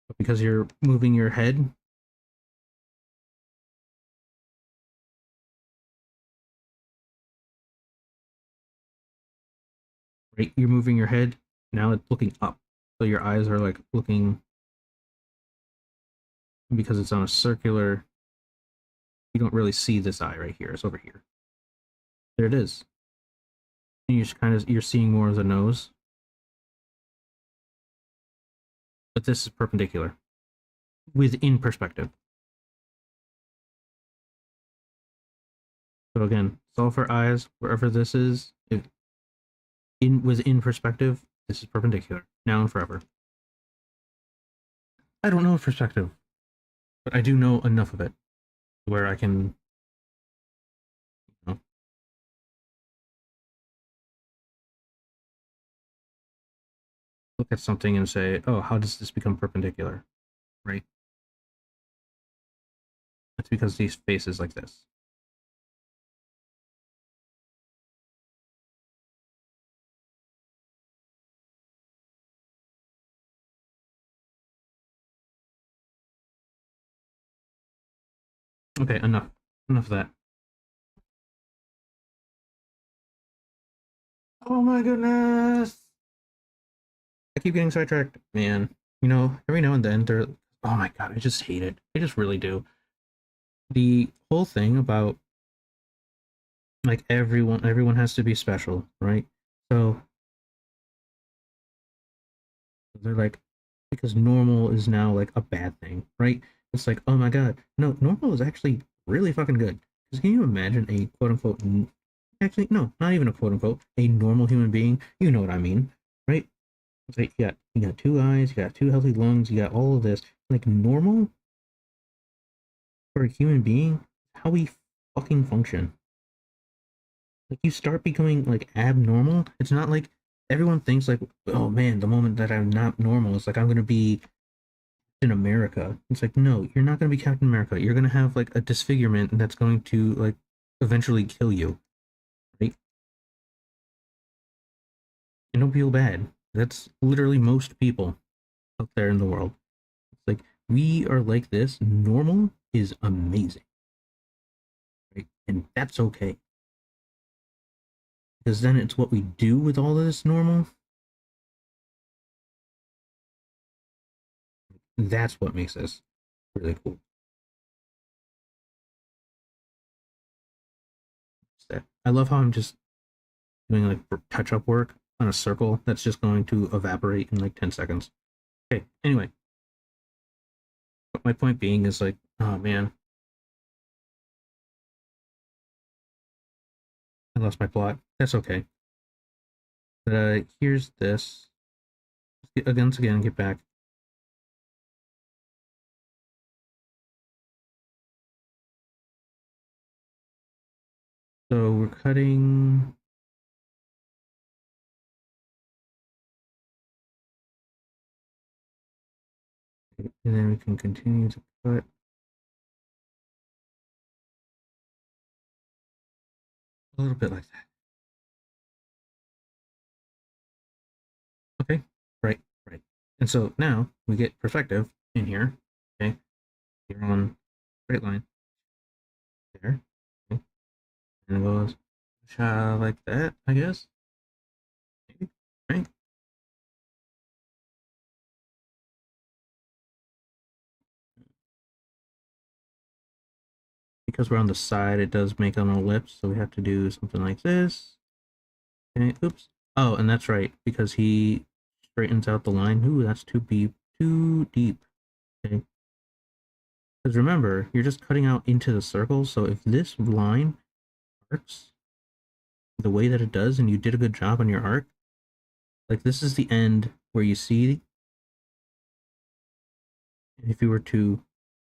But because you're moving your head, right? You're moving your head, now it's looking up. So your eyes are like looking, because it's on a circular, you don't really see this eye right here. It's over here. There it is. And you're seeing more of the nose. But this is perpendicular within perspective. So again, solve for eyes wherever this is. If within perspective, this is perpendicular now and forever. I don't know perspective, but I do know enough of it where I can, you know, look at something and say, "Oh, how does this become perpendicular?" Right? That's because these faces like this. Okay, enough of that. Oh my goodness! I keep getting sidetracked, man. You know, every now and then they're. Oh my god, I just hate it. I just really do. The whole thing about like everyone has to be special, right? So they're like, because normal is now like a bad thing, right? It's like, oh my god, no, normal is actually really fucking good Because can you imagine a quote unquote, actually, no, not even a quote unquote, a normal human being? You know what I mean, right? It's like you got two eyes, you got two healthy lungs, you got all of this. Like normal for a human being, how we fucking function. Like you start becoming like abnormal. It's not like everyone thinks like, oh man, the moment that I'm not normal, it's like I'm gonna be in America. It's like, no, you're not gonna be Captain America. You're gonna have like a disfigurement that's going to like eventually kill you, right? And don't feel bad. That's literally most people out there in the world. It's like we are like this. Normal is amazing, right? And that's okay. Because then it's what we do with all of this normal. That's what makes us really cool. I love how I'm just doing like touch up work on a circle that's just going to evaporate in like 10 seconds. Okay, anyway, but my point being is like, oh man, I lost my plot. That's okay. But here's this. Once again, get back. So we're cutting. And then we can continue to cut. A little bit like that. Okay, right, right. And so now we get perspective in here. Okay, you're on straight line there. Okay, and it goes like that, I guess. Maybe, right? Because we're on the side, it does make an ellipse, so we have to do something like this. Okay, oops. Oh, and that's right, because he straightens out the line. Ooh, that's too deep. Too deep. Okay. Because remember, you're just cutting out into the circle, so if this line arcs the way that it does, and you did a good job on your arc, like this is the end where you see, if you were to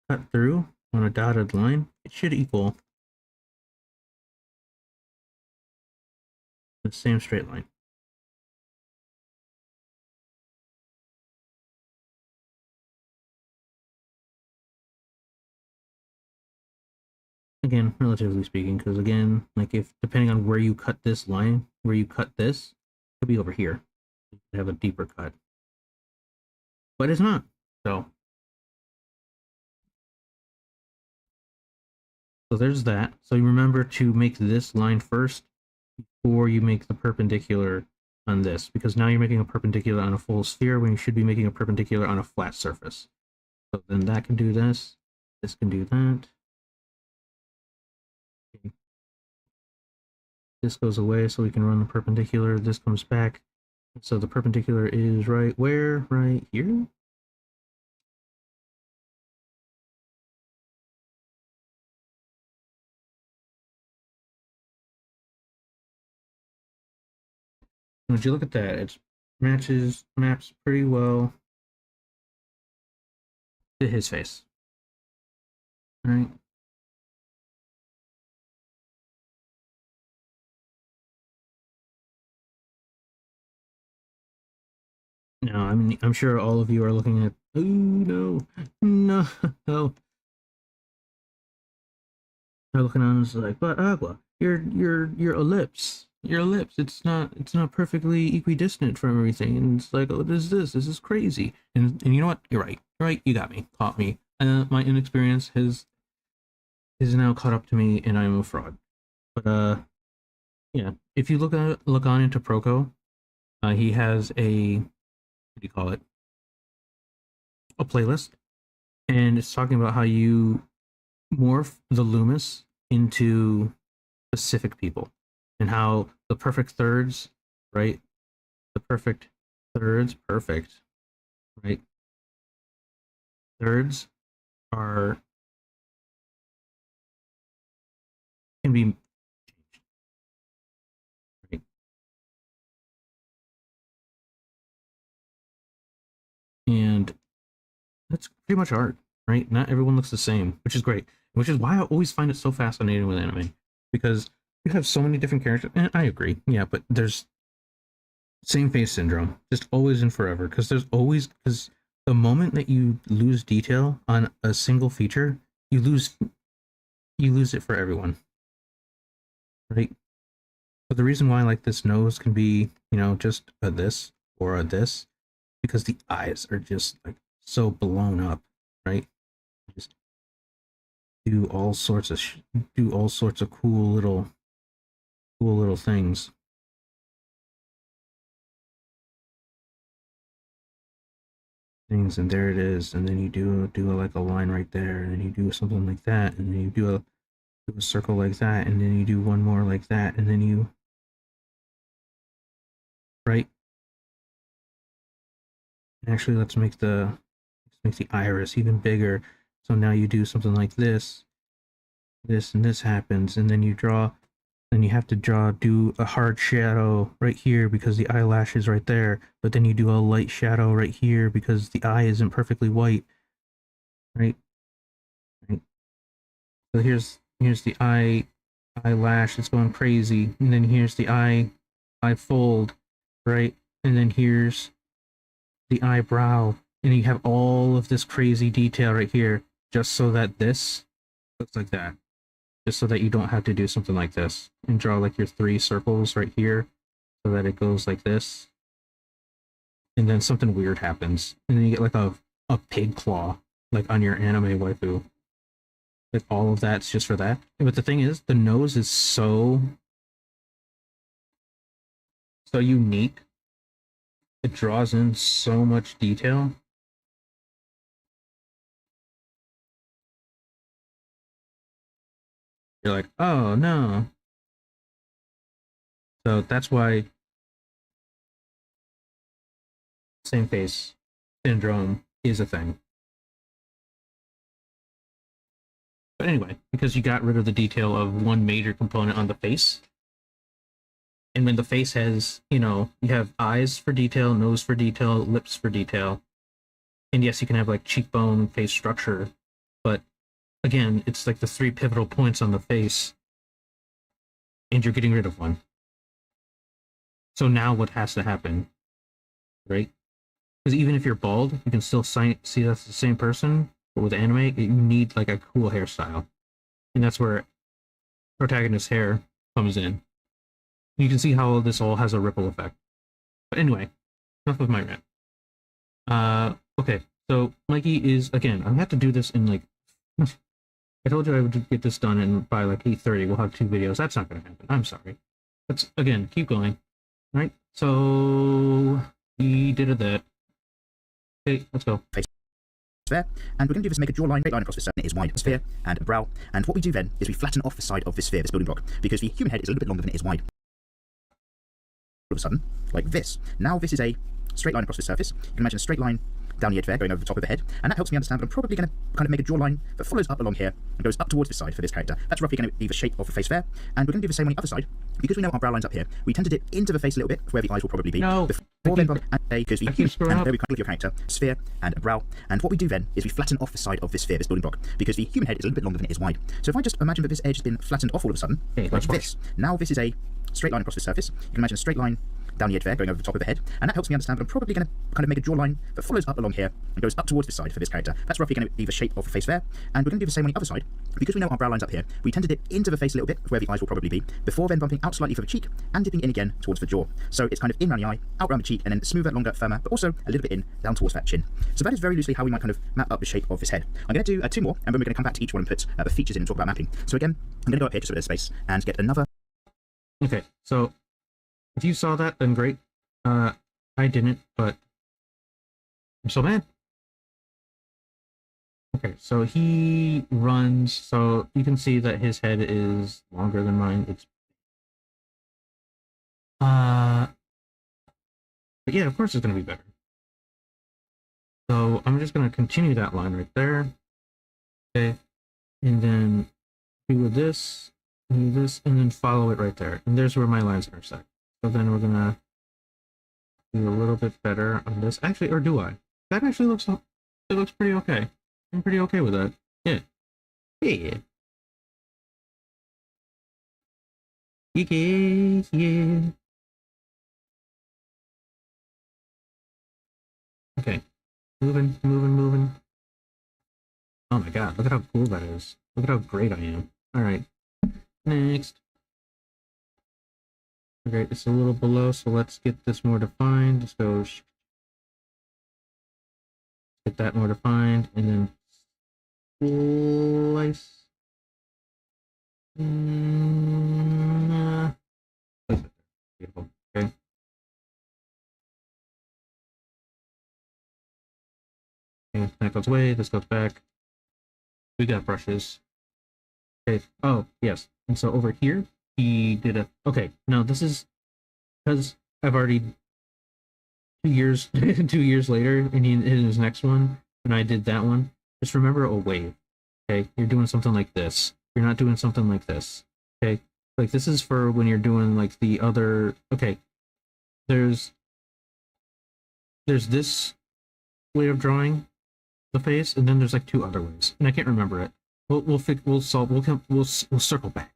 cut through on a dotted line, it should equal the same straight line. Again, relatively speaking, because again, like if depending on where you cut this line, where you cut this, it could be over here. You could have a deeper cut, but it's not. So there's that. So you remember to make this line first before you make the perpendicular on this, because now you're making a perpendicular on a full sphere when you should be making a perpendicular on a flat surface. So then that can do this. This can do that. Okay. This goes away, so we can run the perpendicular. This comes back. So the perpendicular is right where? Right here? Would you look at that? It maps pretty well to his face. All right. Now, I mean, I'm sure all of you are looking at. Oh no, no, no. They're looking on us like, but Agua, your ellipse, your ellipse. It's not perfectly equidistant from everything. And it's like, oh, what is this? This is crazy. And you know what? You're right. You're right. You got me. Caught me. My inexperience has is now caught up to me, and I am a fraud. But yeah. If you look on into Proco, he has a what do you call it? A playlist, and it's talking about how you morph the Loomis into specific people and how the perfect thirds, right? The perfect thirds, perfect, right? Thirds are can be changed. Right? And that's pretty much art, right? Not everyone looks the same, which is great. Which is why I always find it so fascinating with anime, because you have so many different characters. And I agree, yeah, but there's same face syndrome, just always and forever. Because the moment that you lose detail on a single feature, you lose it for everyone, right? But the reason why like this nose can be, just a this or a this, because the eyes are just like so blown up, right? Just do all sorts of cool little things, and there it is. And then you do like a line right there, and then you do something like that, and then you do a circle like that, and then you do one more like that, and then you right. Actually, let's make the iris even bigger. So now you do something like this, and this happens, and then then you have to do a hard shadow right here because the eyelash is right there, but then you do a light shadow right here because the eye isn't perfectly white, right? Right. So here's the eyelash, it's going crazy, and then here's the eye fold, right? And then here's the eyebrow, and you have all of this crazy detail right here, just so that this looks like that. Just so that you don't have to do something like this and draw like your 3 circles right here so that it goes like this, and then something weird happens, and then you get like a pig claw like on your anime waifu. Like all of that's just for that. But the thing is, the nose is so unique. It draws in so much detail. You're like, oh no. So that's why same face syndrome is a thing. But anyway, because you got rid of the detail of one major component on the face, and when the face has, you have eyes for detail, nose for detail, lips for detail, and yes, you can have like cheekbone face structure, but again, it's like the 3 pivotal points on the face, and you're getting rid of one. So now what has to happen, right? Because even if you're bald, you can still see that's the same person, but with anime, you need like a cool hairstyle, and that's where protagonist hair comes in. You can see how this all has a ripple effect. But anyway, enough of my rant. Okay, so Mikey is again. I have to do this in like. I told you I would get this done in by like 8:30. We'll have 2 videos. That's not going to happen. I'm sorry. Let's again keep going. All right. So we did that. Okay, let's go. Sphere, and we're going to do this to make a draw line, straight line across this circle. It is wide sphere and brow, and what we do then is we flatten off the side of this sphere, this building block, because the human head is a little bit longer than it is wide. All of a sudden, like this. Now this is a straight line across the surface. You can imagine a straight line down the edge there, going over the top of the head, and that helps me understand that I'm probably going to kind of make a draw line that follows up along here and goes up towards the side for this character. That's roughly going to be the shape of the face there, and we're going to do the same on the other side. Because we know our brow line's up here, we tend to dip into the face a little bit, where the eyes will probably be. No, before then, because we and there we kind of your character, sphere and brow, and what we do then is we flatten off the side of this sphere, this building block, because the human head is a little bit longer than it is wide. So if I just imagine that this edge has been flattened off all of a sudden, like this. Now this is a straight line across the surface. You can imagine a straight line down the edge there, going over the top of the head, and that helps me understand that I'm probably going to kind of make a draw line that follows up along here and goes up towards the side for this character. That's roughly going to be the shape of the face there, and we're going to do the same on the other side. Because we know our brow line's up here, we tend to dip into the face a little bit, where the eyes will probably be, before then bumping out slightly for the cheek and dipping in again towards the jaw. So it's kind of in around the eye, out around the cheek, and then smoother, longer, firmer, but also a little bit in, down towards that chin. So that is very loosely how we might kind of map up the shape of this head. I'm going to do 2 more, and then we're going to come back to each one and put the features in and talk about mapping. So again, I'm going to go up here just a bit of space and get another. Okay, so if you saw that, then great. I didn't, but I'm so mad. Okay, so he runs, so you can see that his head is longer than mine. It's but yeah, of course it's gonna be better. So I'm just gonna continue that line right there. Okay, and then do this, do this, and then follow it right there. And there's where my lines intersect. So then we're gonna do a little bit better on this. Actually, or do I? That actually looks, it looks pretty okay. I'm pretty okay with that. Yeah. Yeah. Yeah. Yeah. Okay. Moving, moving, moving. Oh my god, look at how cool that is. Look at how great I am. Alright. Next. Okay, it's a little below, so let's get this more defined. Let's go get that more defined, and then slice. Place it there. Beautiful. Okay. Okay, that goes away, this goes back. We got brushes. Okay. Oh, yes. And so over here, he did a. Okay, now this is because I've already 2 years, 2 years later, and he in his next one, and I did that one. Just remember a wave. Okay, you're doing something like this. You're not doing something like this. Okay, like this is for when you're doing like the other. Okay, there's this way of drawing the face, and then there's like two other ways, and I can't remember it. We'll solve. We'll circle back.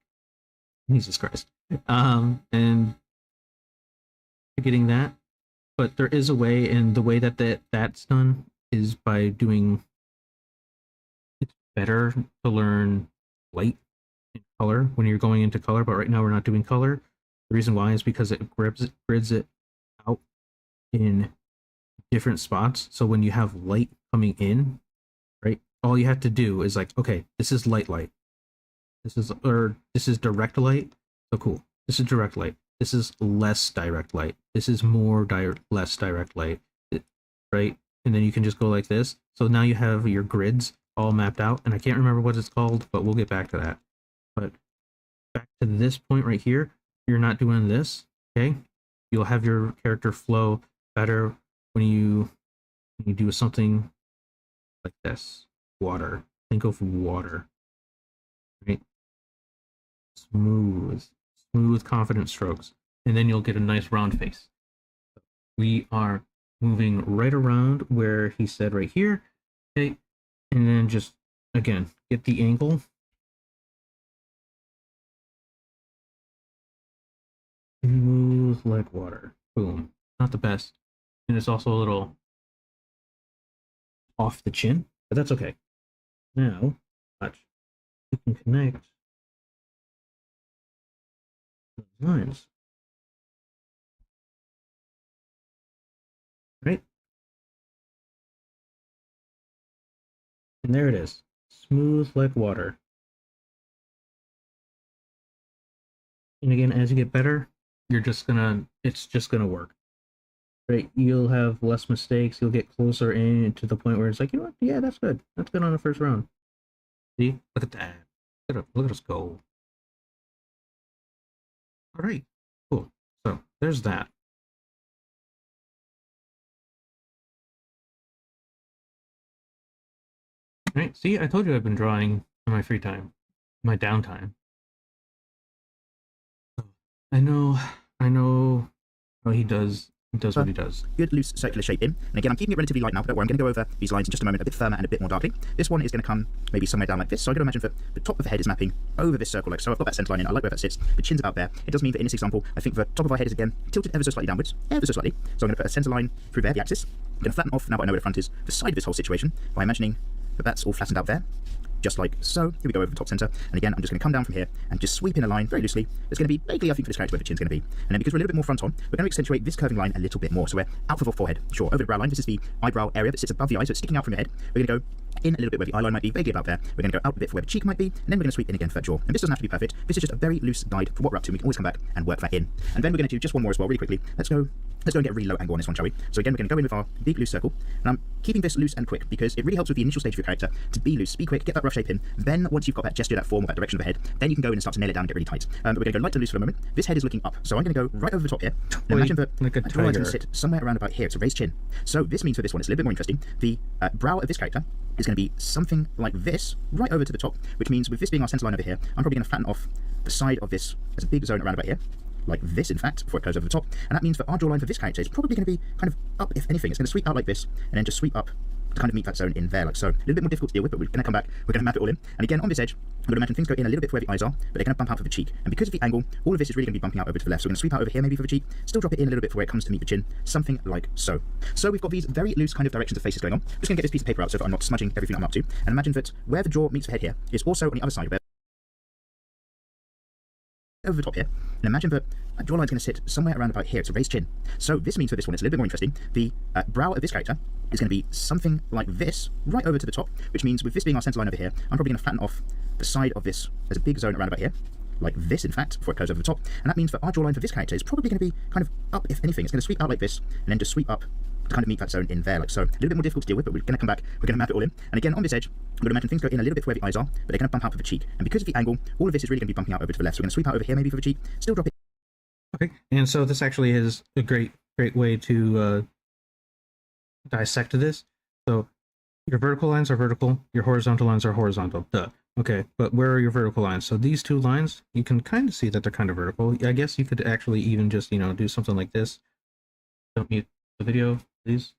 Jesus Christ. And getting that, but there is a way, and the way that's done is by doing. It's better to learn light and color when you're going into color, but right now we're not doing color. The reason why is because it grids it out in different spots. So when you have light coming in, right, all you have to do is like, okay, this is light. This is direct light. So cool. This is direct light. This is less direct light. This is less direct light, right? And then you can just go like this. So now you have your grids all mapped out, and I can't remember what it's called, but we'll get back to that. But back to this point right here, you're not doing this, okay? You'll have your character flow better when you do something like this. Water. Think of water, right? Smooth, confident strokes, and then you'll get a nice round face. We are moving right around where he said right here, okay, and then just again get the angle. Smooth like water. Boom. Not the best, and it's also a little off the chin, but that's okay. Now, watch. We can connect lines. Right? And there it is. Smooth like water. And again, as you get better, it's just gonna work. Right? You'll have less mistakes, you'll get closer in to the point where it's like, you know what, yeah, that's good. That's good on the first round. See? Look at that. Look at us go. Alright, cool. So there's that. Right, see, I told you I've been drawing in my free time, my downtime. I know how he does what he does. Good loose circular shape in. And again, I'm keeping it relatively light now, but don't worry, I'm going to go over these lines in just a moment a bit firmer and a bit more darkly. This one is going to come maybe somewhere down like this. So I'm going to imagine that the top of the head is mapping over this circle like so. I've got that centre line in. I like where that sits. The chin's about there. It does mean that in this example, I think the top of our head is again tilted ever so slightly downwards. Ever so slightly. So I'm going to put a centre line through there, the axis. I'm going to flatten off, now that I know where the front is, the side of this whole situation by imagining that that's all flattened out there. Just like so. Here we go over the top center. And again, I'm just going to come down from here and just sweep in a line very loosely. It's going to be vaguely, I think, for this character where the chin's going to be. And then because we're a little bit more front on, we're going to accentuate this curving line a little bit more. So we're out for the forehead. Sure, over the brow line. This is the eyebrow area that sits above the eye, so it's sticking out from your head. We're going to go in a little bit where the eye line might be, vaguely about there. We're going to go out a bit for where the cheek might be, and then we're going to sweep in again for that jaw. And this doesn't have to be perfect. This is just a very loose guide for what we're up to. We can always come back and work that in. And then we're going to do just one more as well, really quickly. Let's go and get a really low angle on this one, shall we? So again, we're going to go in with our big loose circle. And I'm keeping this loose and quick because it really helps with the initial stage of your character to be loose, be quick, get that rough shape in. Then once you've got that gesture, that form, or that direction of the head, then you can go in and start to nail it down and get really tight. But we're going to go light and loose for a moment. This head is looking up. So I'm going to go right over the top here. And imagine that like a my jawline's going tiger. to sit somewhere around about here. It's a raised chin. So this means for this one, it's a little bit more interesting. The brow of this character is going to be something like this, right over to the top, which means with this being our center line over here, I'm probably going to flatten off the side of this as a big zone around about here, like this, in fact, before it goes over the top. And that means that our jawline for this character is probably going to be kind of up, if anything. It's going to sweep out like this, and then just sweep up to kind of meet that zone in there, like so. A little bit more difficult to deal with, but we're going to come back, we're going to map it all in. And again, on this edge, I'm going to imagine things go in a little bit for where the eyes are, but they're going to bump out for the cheek. And because of the angle, all of this is really going to be bumping out over to the left. So we're going to sweep out over here maybe for the cheek, still drop it in a little bit for where it comes to meet the chin, something like so. So we've got these very loose kind of directions of faces going on. I'm just going to get this piece of paper out so that I'm not smudging everything I'm up to. And imagine that where the jaw meets the head here is also on the other side of it, over the top here, and imagine that jawline's going to sit somewhere around about here. It's a raised chin. So this means for this one, it's a little bit more interesting. The brow of this character is going to be something like this, right over to the top, which means with this being our center line over here, I'm probably going to flatten off the side of this as a big zone around about here, like this, in fact, before it goes over the top. And that means that our jawline for this character is probably going to be kind of up, if anything. It's going to sweep out like this, and then just sweep up to kind of meet that zone in there, like so. A little bit more difficult to deal with, but we're going to come back, we're going to map it all in. And again, on this edge, I'm going to imagine things go in a little bit for where the eyes are, but they're going to bump out for the cheek. And because of the angle, all of this is really going to be bumping out over to the left. So we're going to sweep out over here maybe for the cheek, still drop it. Okay, and so this actually is a great way to dissect this. So your vertical lines are vertical, your horizontal lines are horizontal. Duh. Okay, but where are your vertical lines? So these two lines, you can kind of see that they're kind of vertical. I guess you could actually even just, do something like this. Don't mute the video, please.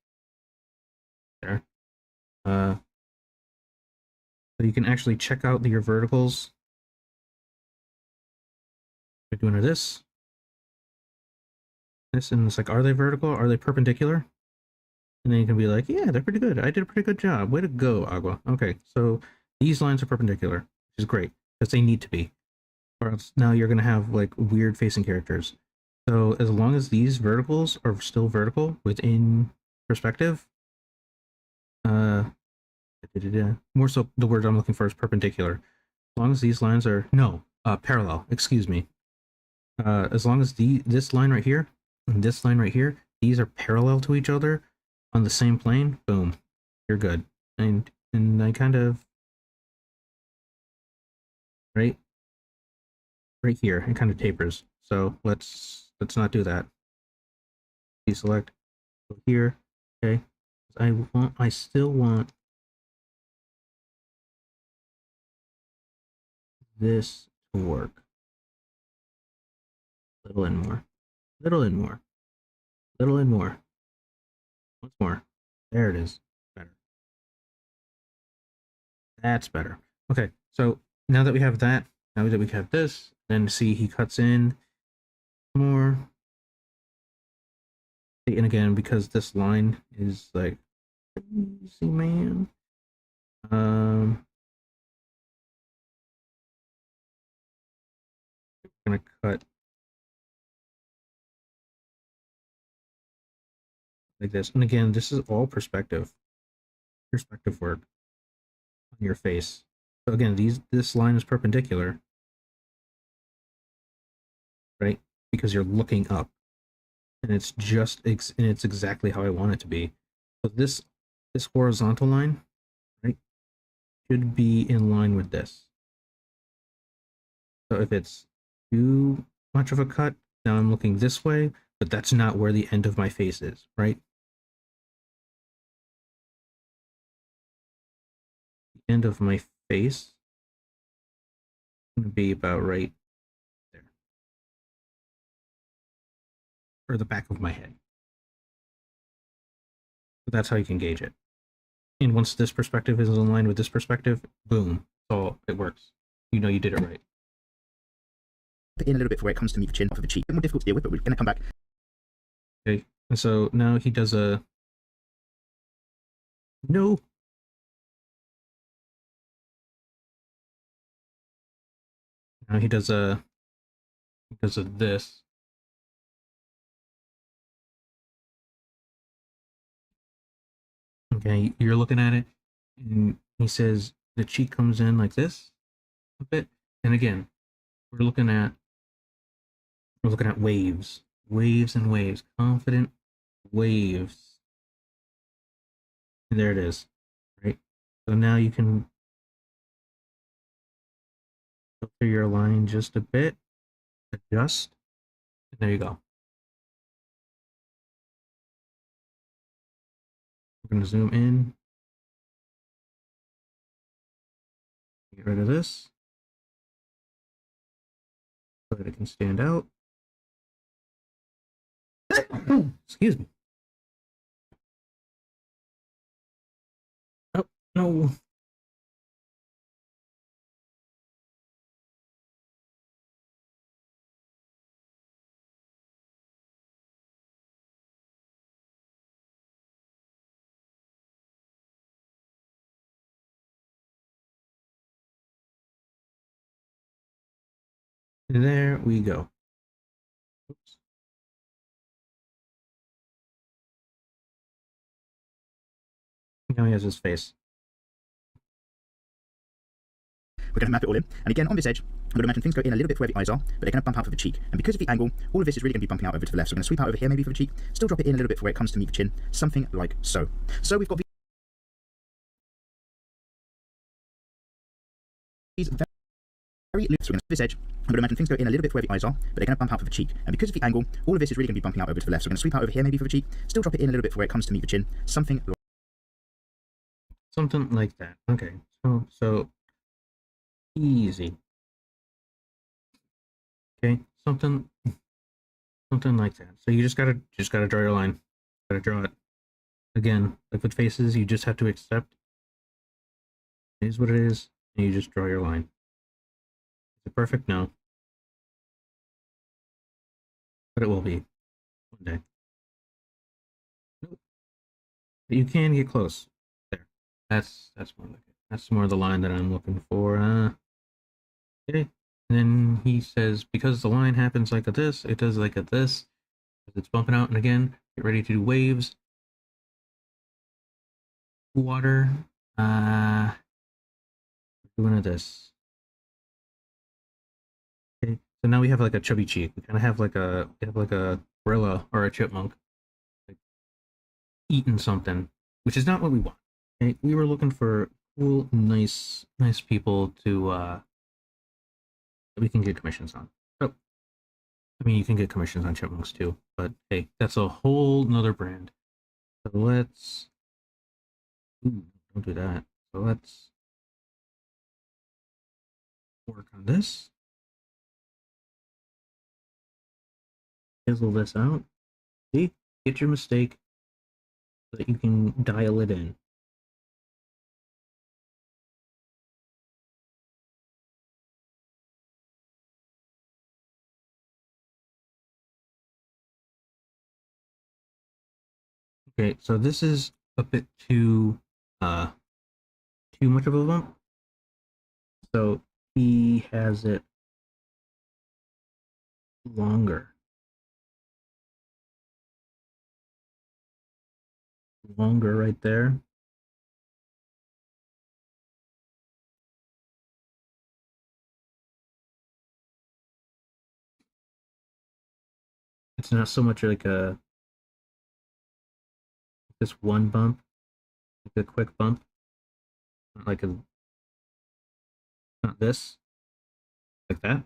There. So you can actually check out your verticals by doing this. And it's like, are they vertical? Are they perpendicular? And then you can be like, yeah, they're pretty good. I did a pretty good job. Way to go, Agua. Okay, so these lines are perpendicular, which is great, because they need to be. Or else now you're going to have like weird facing characters. So as long as these verticals are still vertical within perspective, more so the word I'm looking for is perpendicular. As long as these lines are, parallel, excuse me. As long as this line right here and this line right here, these are parallel to each other on the same plane, boom, you're good. And I kind of right here, it kind of tapers. So let's not do that. Deselect, go here, okay. I still want this to work. Little and more, little and more, little and more. Once more. There it is. Better. That's better. Okay, so now that we have that, now that we have this, then see he cuts in more. And again, because this line is like crazy, man. I'm gonna cut like this. And again, this is all perspective work on your face. So again, this line is perpendicular, right? Because you're looking up, and it's exactly how I want it to be. So this horizontal line, right, should be in line with this. So if it's too much of a cut, now I'm looking this way, but that's not where the end of my face is, right? The end of my face is going to be about right there. Or the back of my head. So that's how you can gauge it. And once this perspective is in line with this perspective, boom, so it works. You know you did it right. In a little bit for where it comes to meet the chin off of the cheek. A bit more difficult to deal with, but we're going to come back. Okay, and so now he does a... No! Now he does a... this. Okay, you're looking at it, and he says the cheek comes in like this a bit. And again, we're looking at waves. Waves and waves. Confident waves. And there it is. Right? So now you can filter your line just a bit. Adjust. And there you go. We're going to zoom in. Get rid of this so that it can stand out. Excuse me. Oh, no. There we go. Oops. Now he has his face. We're going to map it all in. And again, on this edge, I'm going to imagine things go in a little bit for where the eyes are, but they're going to bump out for the cheek. And because of the angle, all of this is really going to be bumping out over to the left. So I'm going to sweep out over here maybe for the cheek, still drop it in a little bit for where it comes to meet the chin, something like so. So we've got these very loose. So we're going to this edge. I'm going to imagine things go in a little bit for where the eyes are, but they're going to bump out for the cheek. And because of the angle, all of this is really going to be bumping out over to the left. So I'm going to sweep out over here maybe for the cheek, still drop it in a little bit for where it comes to meet the chin, something like that. Okay. So easy. Okay. Something like that. So you just gotta draw your line. Gotta draw it. Again, like with faces, you just have to accept it is what it is, and you just draw your line. Is it perfect? No. But it will be one day. Nope. But you can get close. There. That's more like it. That's more the line that I'm looking for. Okay. And then he says, because the line happens like a this, it does like a this. It's bumping out, and again, get ready to do waves. Water. Doing this. Okay. So now we have like a chubby cheek. We kind of have like a gorilla or a chipmunk like eating something, which is not what we want. Okay. We were looking for cool, nice people to that we can get commissions on. So I mean, you can get commissions on chipmunks too, but hey, that's a whole nother brand. So let's. Ooh, don't do that. So let's work on this. Fizzle this out. See? Get your mistake so that you can dial it in. Okay, so this is a bit too much of a bump. So he has it longer. Longer right there. It's not so much like a this one bump, like a quick bump. Not like a not this, like that.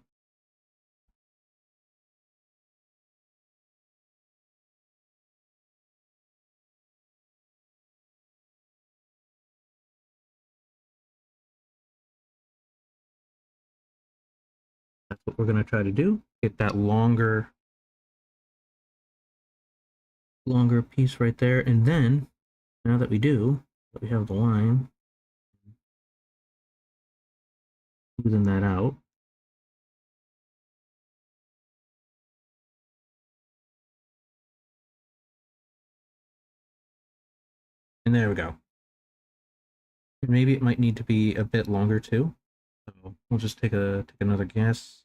That's what we're gonna try to do. Get that longer piece right there, and then now that we have the line, smoothen that out. And there we go. And maybe it might need to be a bit longer too. So we'll just take another guess.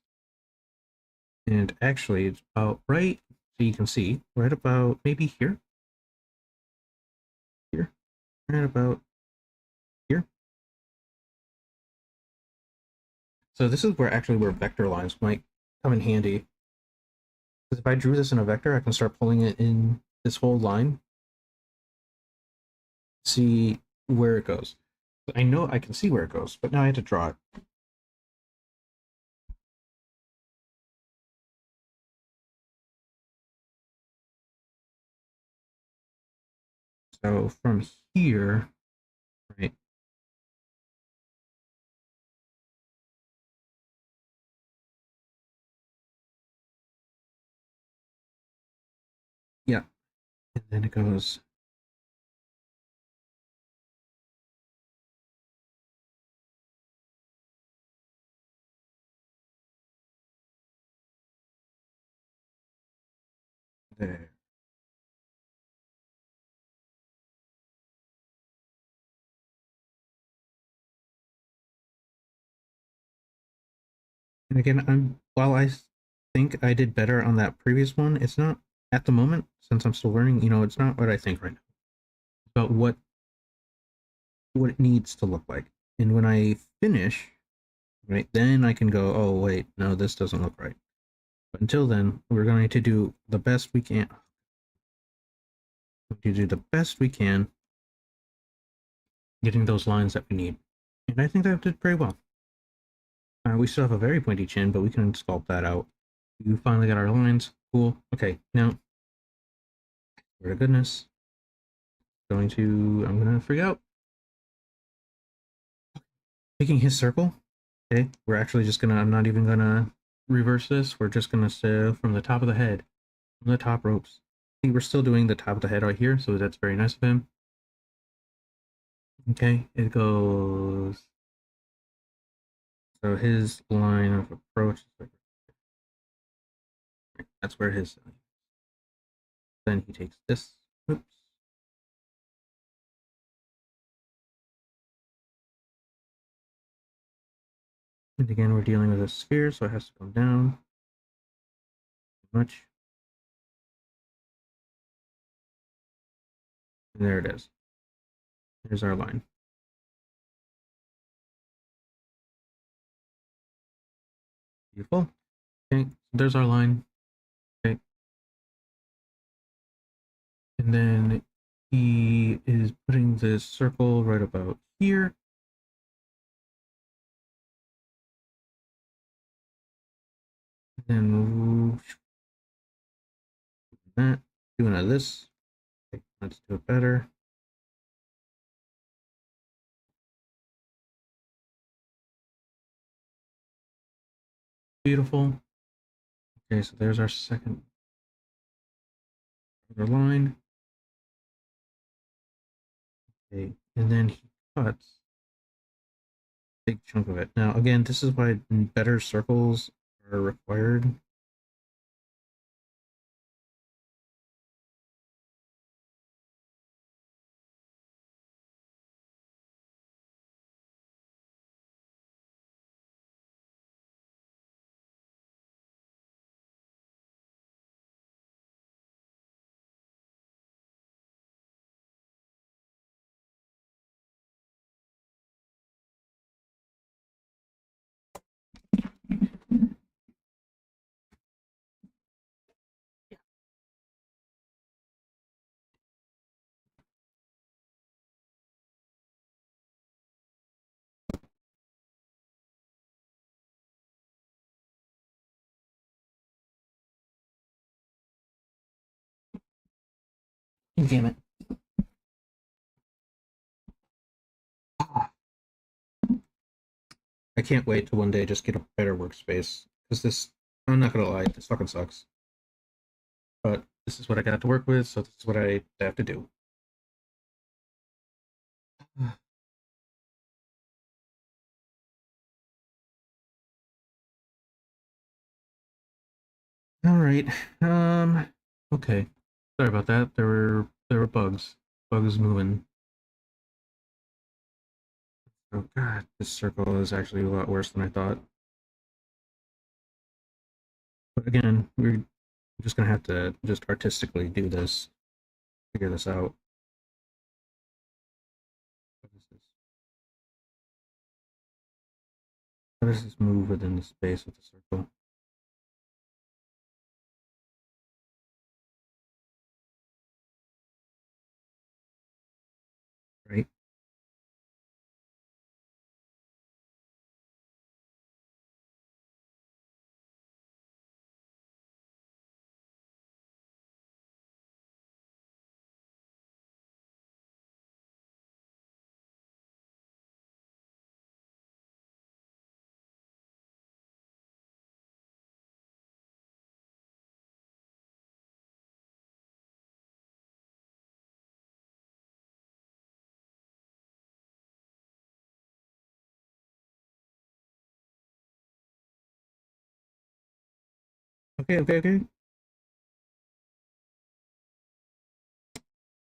And actually it's about right, so you can see, right about maybe here. Here. Right about here. So this is where vector lines might come in handy. Because if I drew this in a vector, I can start pulling it in this whole line. See where it goes. I know I can see where it goes, but now I have to draw it. So from here, right, And then it goes there. And again, while I think I did better on that previous one, it's not at the moment, since I'm still learning, it's not what I think right now. It's about what it needs to look like. And when I finish, right, then I can go, oh wait, no, this doesn't look right. But until then, we're going to do the best we can. To do the best we can, getting those lines that we need. And I think that did pretty well. We still have a very pointy chin, but we can sculpt that out. We finally got our lines. Cool. Okay, now, for goodness, I'm gonna freak out. Taking his circle. Okay, we're actually just gonna, I'm not even gonna reverse this. We're just gonna say from the top of the head, from the top ropes. See, we're still doing the top of the head right here, so that's very nice of him. Okay, it goes. So his line of approach is like, that's where his. Then he takes this. Oops. And again, we're dealing with a sphere, so it has to come down. Much. And there it is. Here's our line. Beautiful. Okay, so there's our line. Okay. And then he is putting this circle right about here. And then that, doing this. Okay, let's do it better. Beautiful. Okay, so there's our second line. Okay, and then he cuts a big chunk of it. Now, again, this is why better circles are required. Damn it. I can't wait to one day just get a better workspace. Because this, I'm not gonna lie, this fucking sucks. But this is what I got to work with, so this is what I have to do. All right. Okay. Sorry about that. There were bugs. Bugs moving. Oh god, this circle is actually a lot worse than I thought. But again, we're just gonna have to just artistically do this, figure this out. What is this? How does this move within the space of the circle? Right? Okay, okay, okay.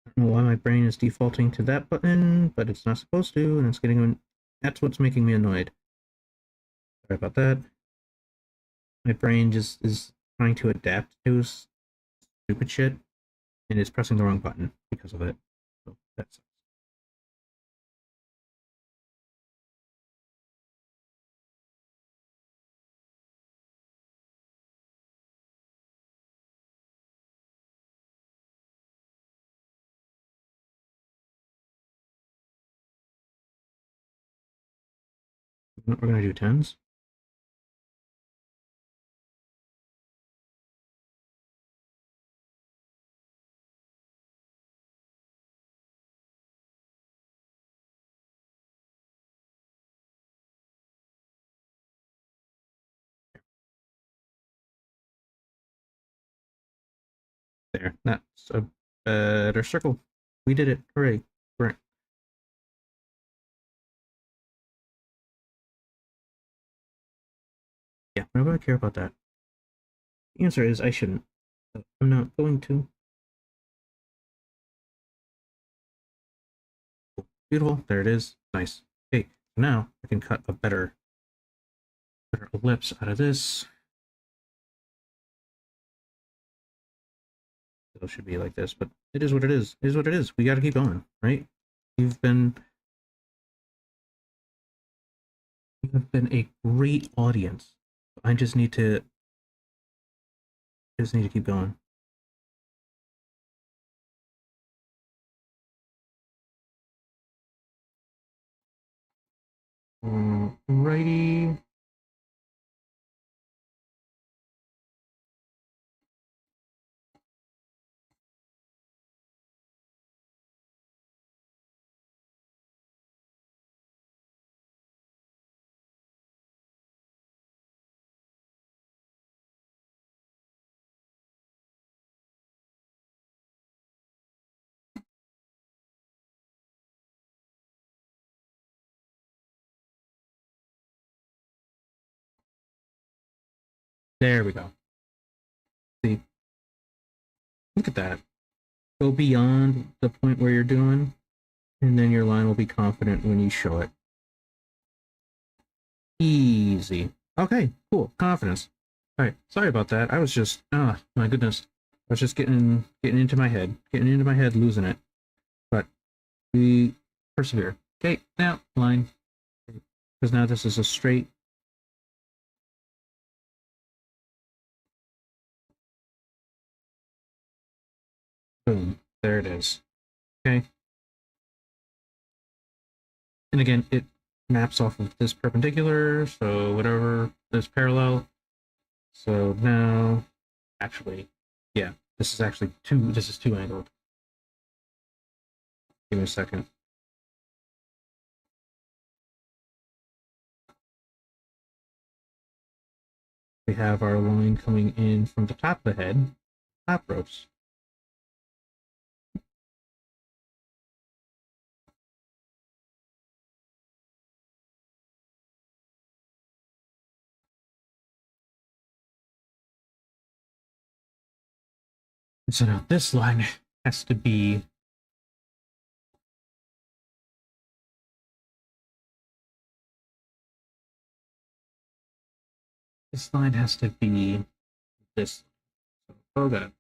I don't know why my brain is defaulting to that button, but it's not supposed to, and it's getting. That's what's making me annoyed. Sorry about that. My brain just is trying to adapt to stupid shit, and it's pressing the wrong button because of it. So that's we're gonna do tens. There, that's a better circle. We did it! Hooray! Right. Yeah, why do I care about that? The answer is I shouldn't. So I'm not going to. Beautiful. There it is. Nice. Okay, so now I can cut a better ellipse out of this. It should be like this, but it is what it is. It is what it is. We got to keep going, right? You've been you have been a great audience. I just need to keep going. Righty. There we go. See, look at that. Go beyond the point where you're doing, and then your line will be confident when you show it. Easy. Okay, cool. Confidence. All right. Sorry about that. I was just, my goodness. I was just getting into my head, losing it. But we persevere. Okay, now line. Because now this is a straight. Boom. There it is. Okay. And again, it maps off of this perpendicular, so whatever this parallel. So now, actually, yeah, this is two angled. Give me a second. We have our line coming in from the top of the head, top ropes. And so now this line has to be this line has to be this. Oh god.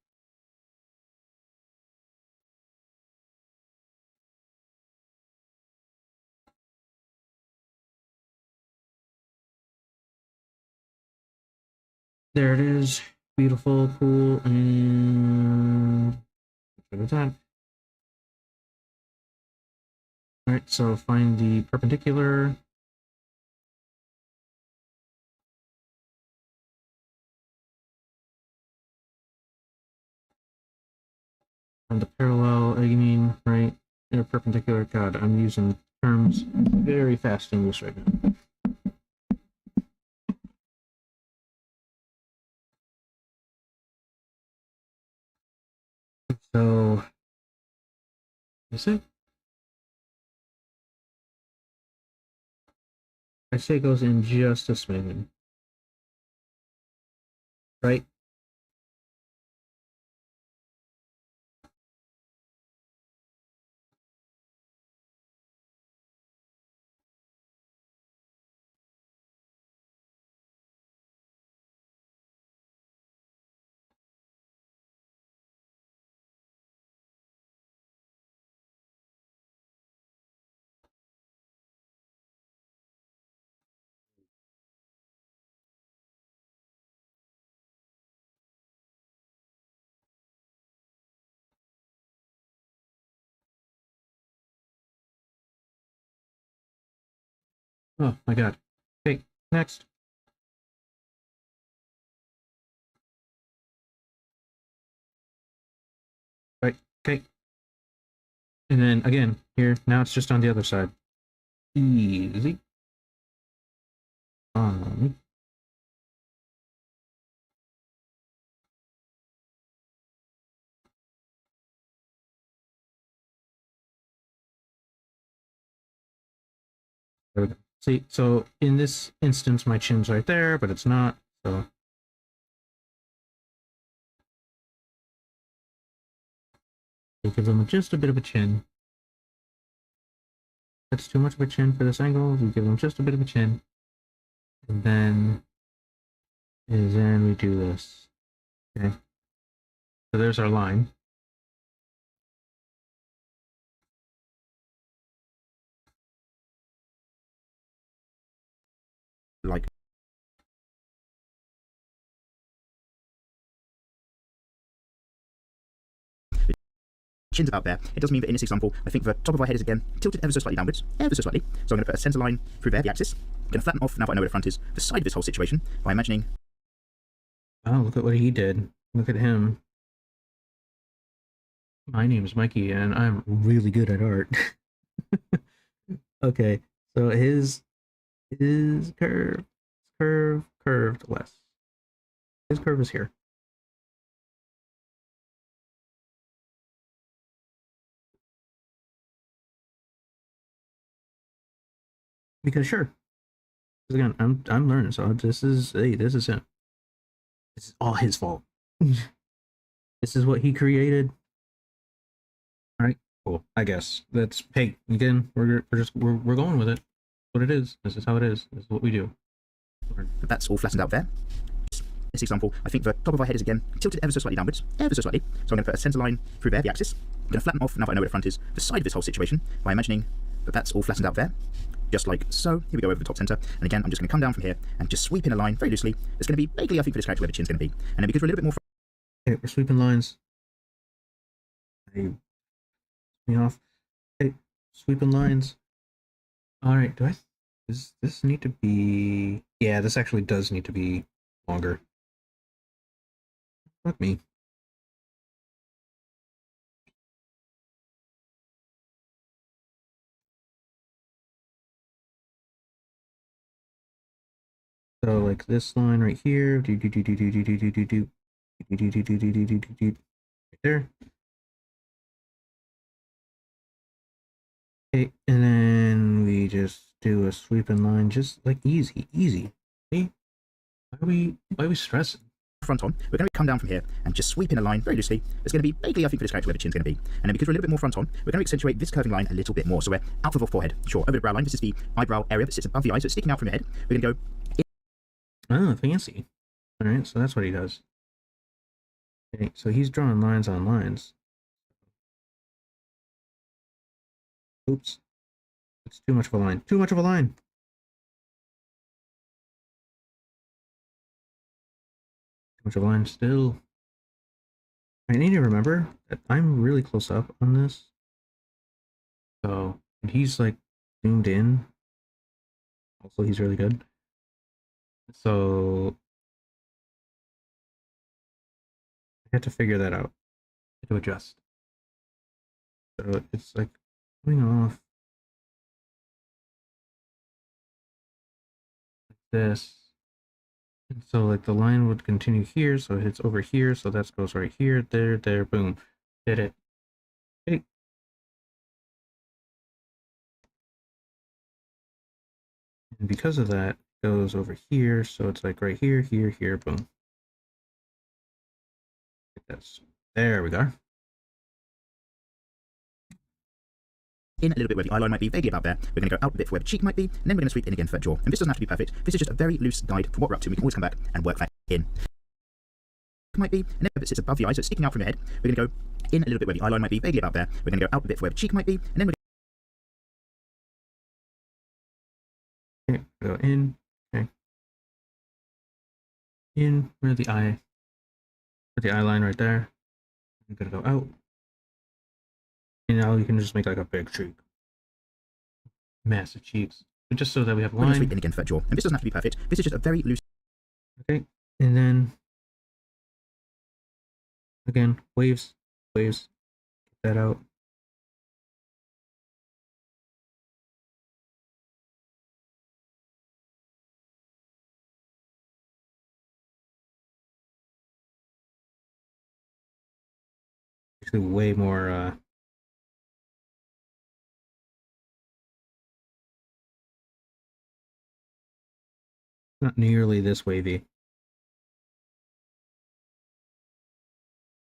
There it is. Beautiful, cool, and that. Alright, so find the perpendicular. And the parallel, you mean, right? Perpendicular. God, I'm using terms very fast and loose right now. So, is it? I say it goes in just a smidgen. Right? Oh my god. Okay, next. Right, okay. And then again, here, now it's just on the other side. Easy. On. There we go. See, so in this instance, my chin's right there, but it's not, so. You give them just a bit of a chin. That's too much of a chin for this angle. We give them just a bit of a chin. And then we do this. Okay. So there's our line. Like chin's about there. It does mean that in this example, I think the top of our head is again tilted ever so slightly downwards, ever so slightly. So I'm going to put a centre line through there, the axis. I'm going to flatten off, now that I know where the front is, the side of this whole situation by imagining. Oh, look at what he did. Look at him. My name is Mikey, and I'm really good at art. Okay, so his curved less. His curve is here. Because sure, again, I'm learning, so this is him. This is all his fault. This is what he created. All right, cool. I guess that's hey again. We're going with it. What it is. This is how it is. This is what we do. That's all flattened out there. This example, I think the top of our head is again tilted ever so slightly downwards, ever so slightly. So I'm going to put a centre line through there, the axis. I'm going to flatten off, now that I know where the front is, the side of this whole situation by imagining that that's all flattened out there. Just like so. Here we go over the top centre. And again, I'm just going to come down from here and just sweep in a line very loosely. It's going to be vaguely, I think, for this character where the chin's going to be. And then because we're a little bit more. Okay, we're sweeping lines. Hey, me off. Okay, sweeping lines. All right, does this need to be? Yeah, this actually does need to be longer. Fuck me. So like this line right here, right there. Okay, and then we just do a sweeping line, just like easy. See? Why are we stressing? Front on, we're going to come down from here and just sweep in a line very loosely. It's going to be vaguely, I think, for this character where the chin's going to be. And then because we're a little bit more front on, we're going to accentuate this curving line a little bit more. So we're out of the forehead, sure, over the brow line. This is the eyebrow area that sits above the eye, so it's sticking out from your head. We're going to go. Oh, fancy. All right, so that's what he does. Okay, so he's drawing lines on lines. Oops, it's too much of a line. Too much of a line. Too much of a line still. I need to remember that I'm really close up on this. So, and he's like zoomed in. Also, he's really good. So, I had to figure that out. To adjust. So it's like coming off like this. And so like the line would continue here, so it hits over here, so that goes right here, there, boom. Did it. Okay. And because of that, it goes over here, so it's like right here, here, boom. Like this. There we go. In a little bit where the eyeline might be, vaguely about there. We're going to go out a bit for where the cheek might be, and then we're going to sweep in again for that jaw. And this doesn't have to be perfect. This is just a very loose guide for what we're up to. We can always come back and work that in. Might be, and then if it sits above the eye, so it's sticking out from your head. We're going to go in a little bit where the eyeline might be, vaguely about there. We're going to go out a bit for where the cheek might be, and then Okay, go in. Okay. In where the eye, where the eye line right there. I'm gonna go out. And now you can just make like a big cheek. Massive cheeks. but just so that we have a We're going to line. sweep in again for that jaw. And this doesn't have to be perfect. This is just a very loose. Okay, and then again, waves, waves. Get that out. Actually, way more. Not nearly this wavy.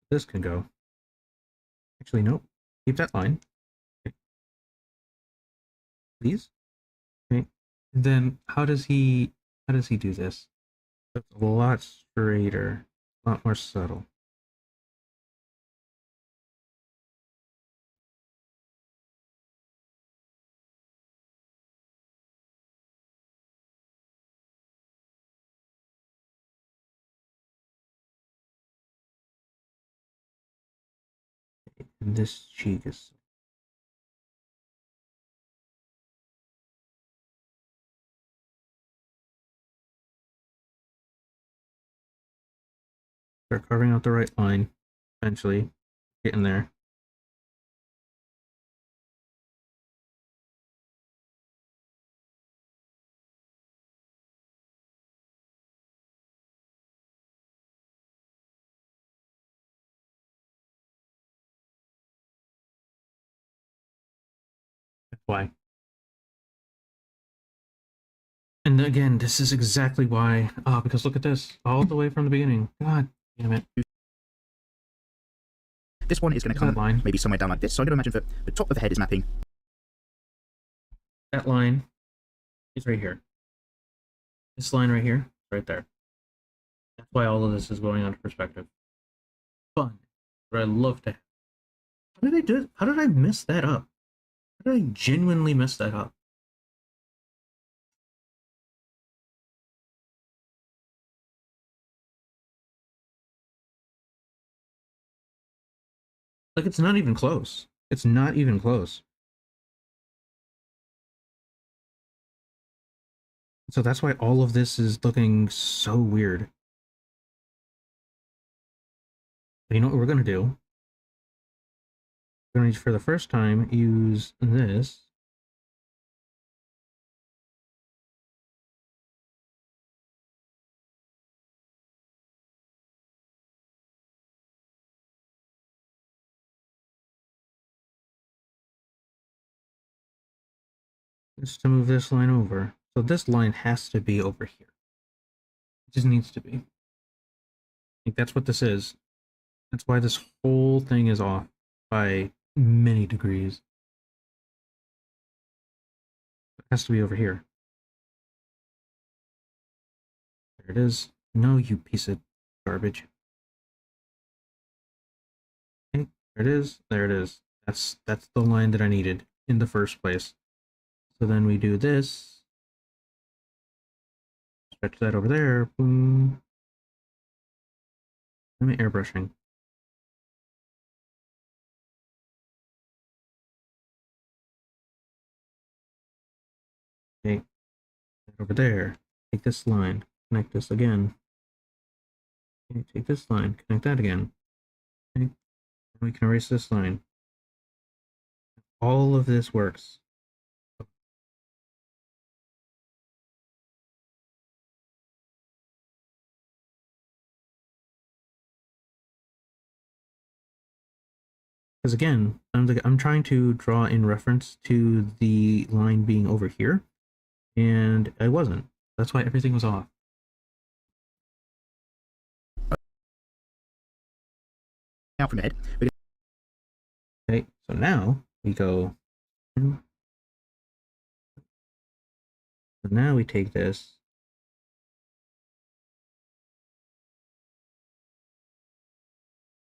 This can go. Actually, nope. Keep that line. Okay. Please. Okay. And then how does he do this? It's a lot straighter, a lot more subtle. And this cheek is start carving out the right line. Eventually, getting there. That's why. And again, this is exactly why. Oh, because look at this, all the way from the beginning. God damn it. This one is going to That come line. maybe somewhere down like this. So I'm going to imagine that the top of the head is mapping. That line is right here. This line right here, right there. That's why all of this is going on to perspective. Fun. But I love to. How did I do it? How did I mess that up? How did I genuinely mess that up? Like, it's not even close. It's not even close. So that's why all of this is looking so weird. But you know what we're gonna do? We're gonna, for the first time, use this. Just to move this line over. So this line has to be over here. It just needs to be. I think that's what this is. That's why this whole thing is off by many degrees. It has to be over here. There it is. No, you piece of garbage. Okay, there it is. There it is. That's the line that I needed in the first place. So then we do this. Stretch that over there. Boom. I'm airbrushing. Okay, over there. Take this line. Connect this again. Okay, take this line. Connect that again. Okay, and we can erase this line. All of this works. Because again, I'm trying to draw in reference to the line being over here, and I wasn't. That's why everything was off. Out from the head. Okay, so now we go. So now we take this.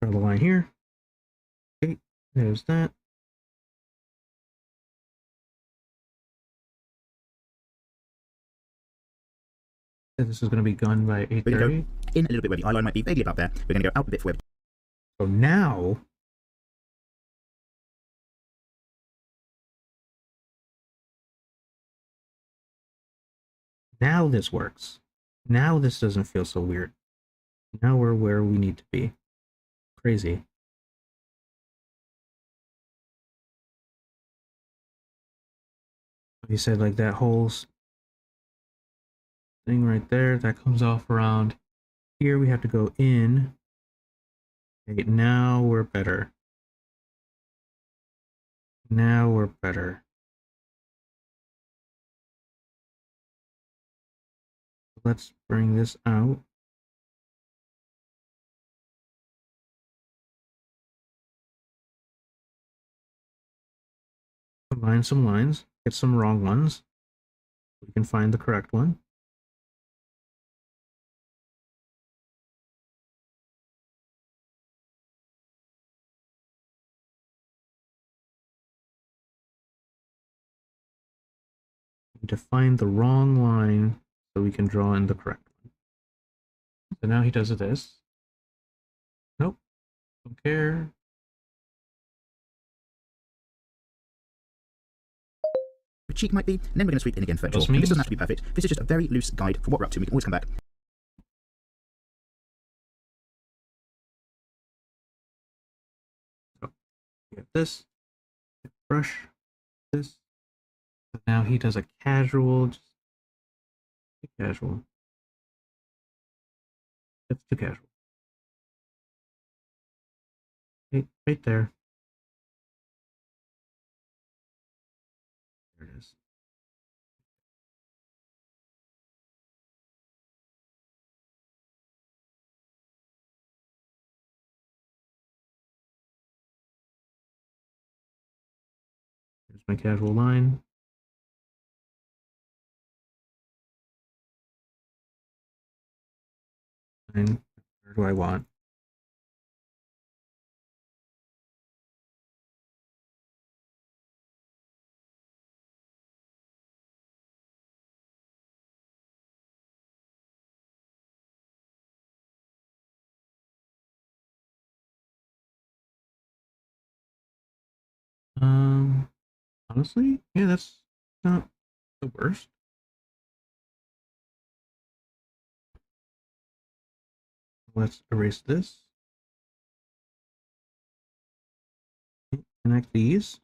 Draw the line here. Okay, there's that. This is going to be gone by 8:30. We're going to go in a little bit where the eye line might be vaguely about there. We're going to go out a bit for where. So now Now this works. Now this doesn't feel so weird. Now we're where we need to be. Crazy. He said like that whole thing right there, that comes off around here. We have to go in. Okay, now we're better. Now we're better. Let's bring this out. Combine some lines, get some wrong ones. We can find the correct one. To find the wrong line so we can draw in the correct one. So now he does this. Nope, don't care. cheek might be, and then we're going to sweep in again for jaw. And this doesn't have to be perfect. This is just a very loose guide for what we're up to. We can always come back. So we have this brush, this. So now he does a casual, just casual. That's too casual. Right there. There it is. Here's my casual line. And where do I want? Honestly, yeah, that's not the worst. Let's erase this. Connect these.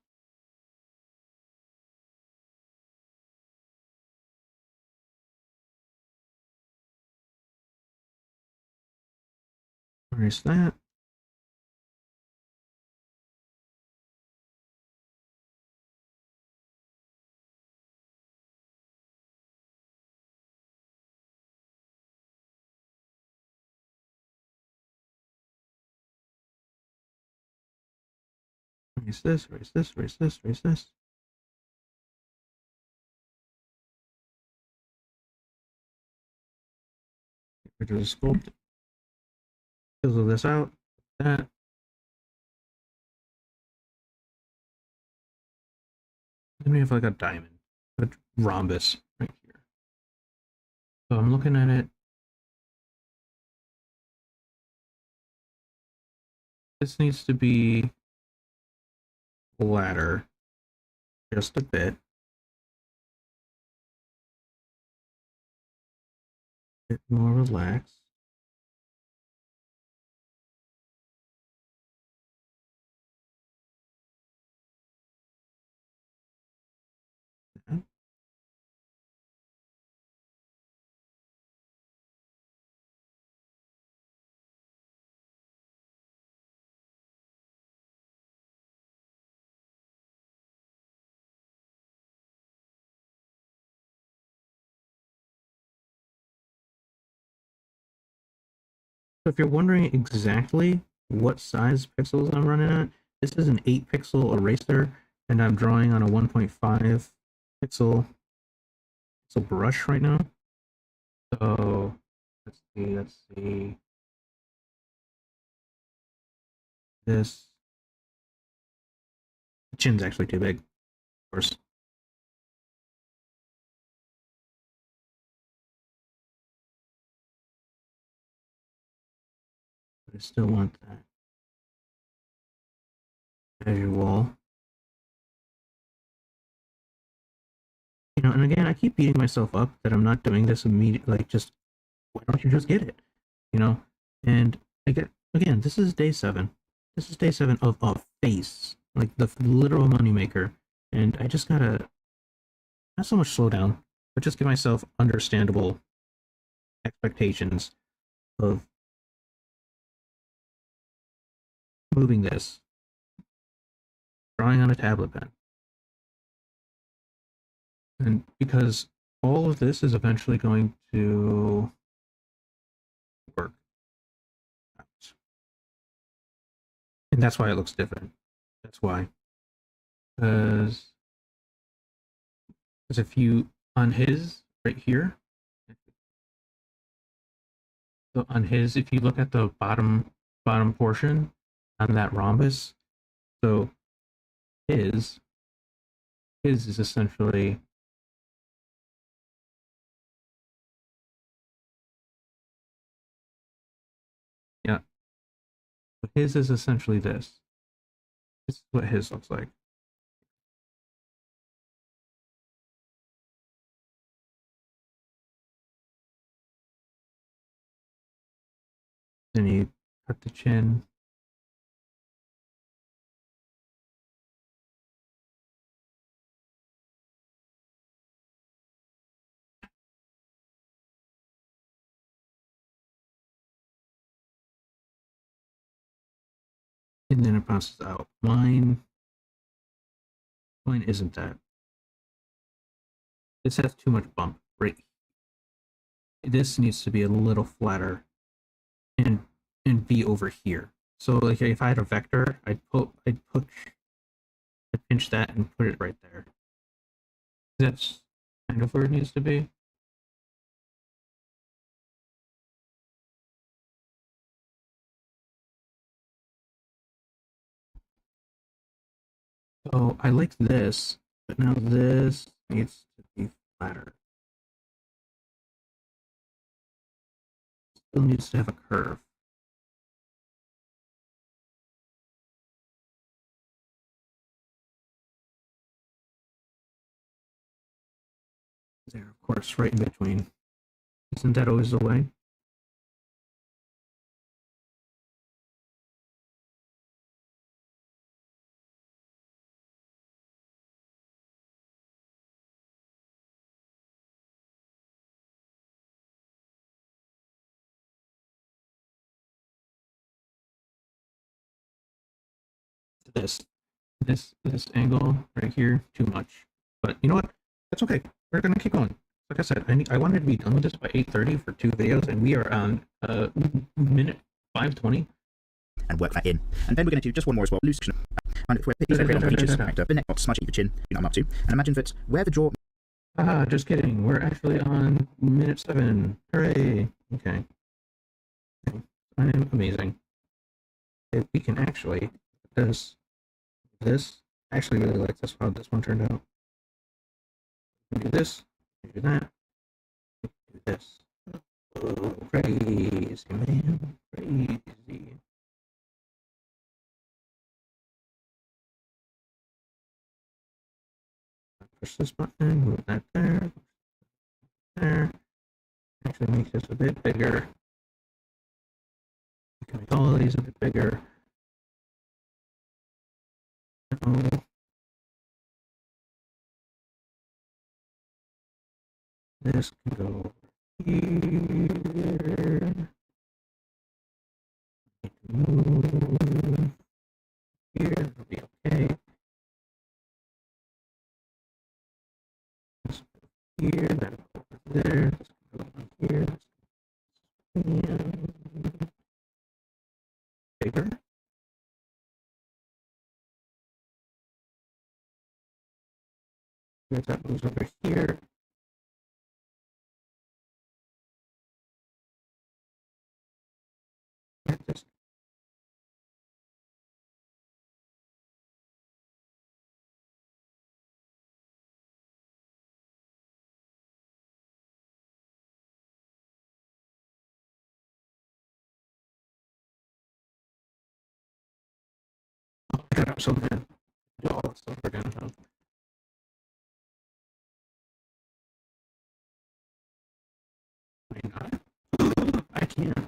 Erase that. Erase this, erase this, erase this, erase this. Get rid of the sculpt. Chisel this out. That. Then we have like a diamond, a rhombus right here. So I'm looking at it. This needs to be flatter just a bit. A bit more relaxed. So if you're wondering exactly what size pixels I'm running at, this is an 8 pixel eraser, and I'm drawing on a 1.5 pixel brush right now. So let's see. This chin's actually too big, of course. But I still want that visual. You know, and again, I keep beating myself up that I'm not doing this immediately. Like, just why don't you just get it? You know, and I get again. This is day 7. This is day 7 of a face, like the literal moneymaker, and I just gotta not so much slow down, but just give myself understandable expectations of moving this, drawing on a tablet pen, and because all of this is eventually going to work out. And that's why it looks different. That's why. Because if you, on his right here, so on his, if you look at the bottom portion on that rhombus, so his his is essentially, yeah, his is essentially this. This is what his looks like. Then you cut the chin. And then it bounces out. Mine isn't that. This has too much bump. Right. This needs to be a little flatter and be over here. So like if I had a vector, I'd pinch that and put it right there. That's kind of where it needs to be. So I like this, but now this needs to be flatter. Still needs to have a curve. There, of course, right in between. Isn't that always the way? This, this angle right here, too much. But you know what? That's okay. We're gonna keep going. Like I said, I wanted to be done with this by 8:30 for 2 videos, and we are on minute 5:20. And work that in. And then we're going to do just one more as well. Loose action. And if we're picking up features, actor, the neck not smudging the chin, you know I'm up to. And imagine that where the jaw. Ah, just kidding. We're actually on minute 7. Hooray! Okay. I am amazing. If we can actually this. I actually really like this how this one turned out. Do this, do that, do this. Oh, crazy, man. Crazy. Push this button, move that there, there. Actually make this a bit bigger. You can make all of these a bit bigger. Oh. This can go here. Move here, it'll be okay. This here, then over there, this can go on here, and bigger. If that moves over here, this. Oh my god, I'm so mad. Do all that stuff again. I can't. Are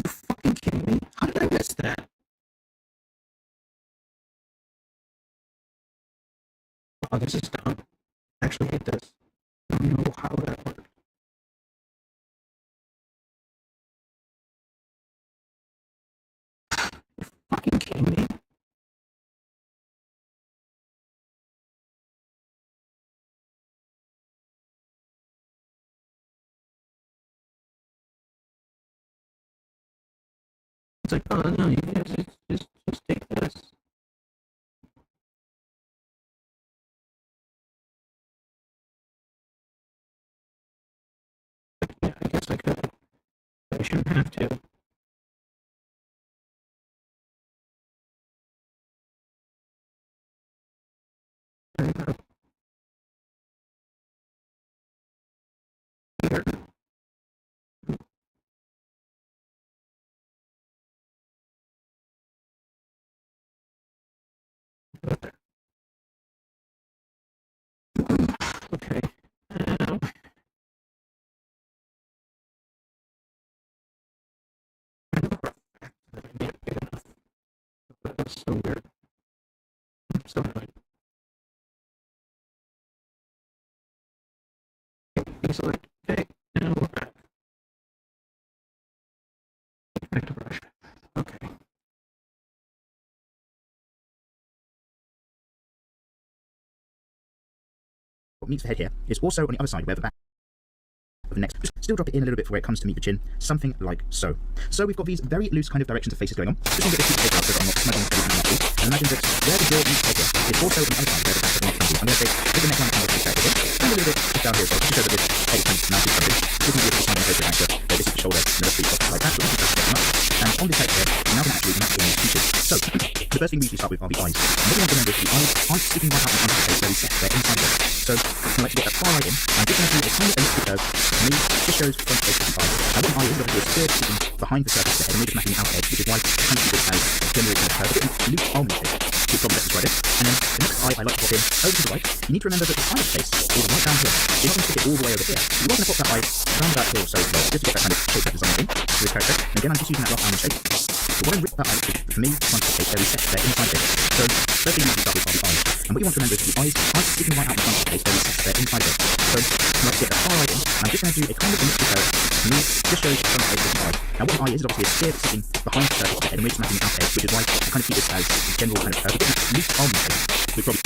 you fucking kidding me? How did I miss that? Oh, this is dumb. I actually hate this. I don't know how that worked. You're fucking kidding me? It's like, oh no, you guys just take this. Yeah, I guess I could. But I shouldn't have to. There you go. Here. Okay. Now, I know for a fact that I made it big enough. But that's so weird. I'm so annoyed. He's like, okay, now we're back. Back to brush. Okay. What meets the head here is also on the other side where the back of the neck. Just still drop it in a little bit for where it comes to meet the chin, something like so. So we've got these very loose kind of directions of faces going on. Just want to get this piece of paper out so that I'm not smudging everything out. And imagine that where the jaw meets the head here is also on the other side where the back of the neck comes in. I'm going to say, with the neckline kind of back here, and a little bit just down here as well, just to show that this head is kind of mounted something. This is the smudging over anchor, where this is the shoulder, and the feet off like that, so this is just very much. And on this head here, we're now going to actually match in these features. So, the first thing we usually start with are the eyes. And what we want to remember is the eyes aren't sticking right out in front of the face where we set, they're inside there. So, I like to get that far right in. I'm just going to do a tiny elliptical curve. For me, this shows front face to the eye. Now, what an eye is, obviously, is third sitting behind the surface of the head, and we're just matching the out edge, which is why I kind of keep it as general kind of curve, a bit loose almond shape. Good problem, let's try this. And then the next eye I like to pop in over to the right. You need to remember that the side of the face is right down here. You're not going to stick it all the way over here. You're not going to pop that eye around about here or so, just to get that kind of shape, that design in to the character. And again, I'm just using that rough almond shape. But what I rip that eye is, for me, front of the face, where we set there inside there. So, first thing you need to start with are the eyes. And what you want to remember is that the eyes aren't sticking right out in front of the face, where we set there inside there. So, let's get that far right in. And I'm just going to do a kind of elliptical curve. For me, just shows front face to the eye. Now, what an eye is obviously a sphere that's sitting behind the surface of the head, and we're just matching the out edge, which is why I kind of keep this as a general kind of curve. A bit loose almond shape. We probably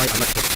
I'd like to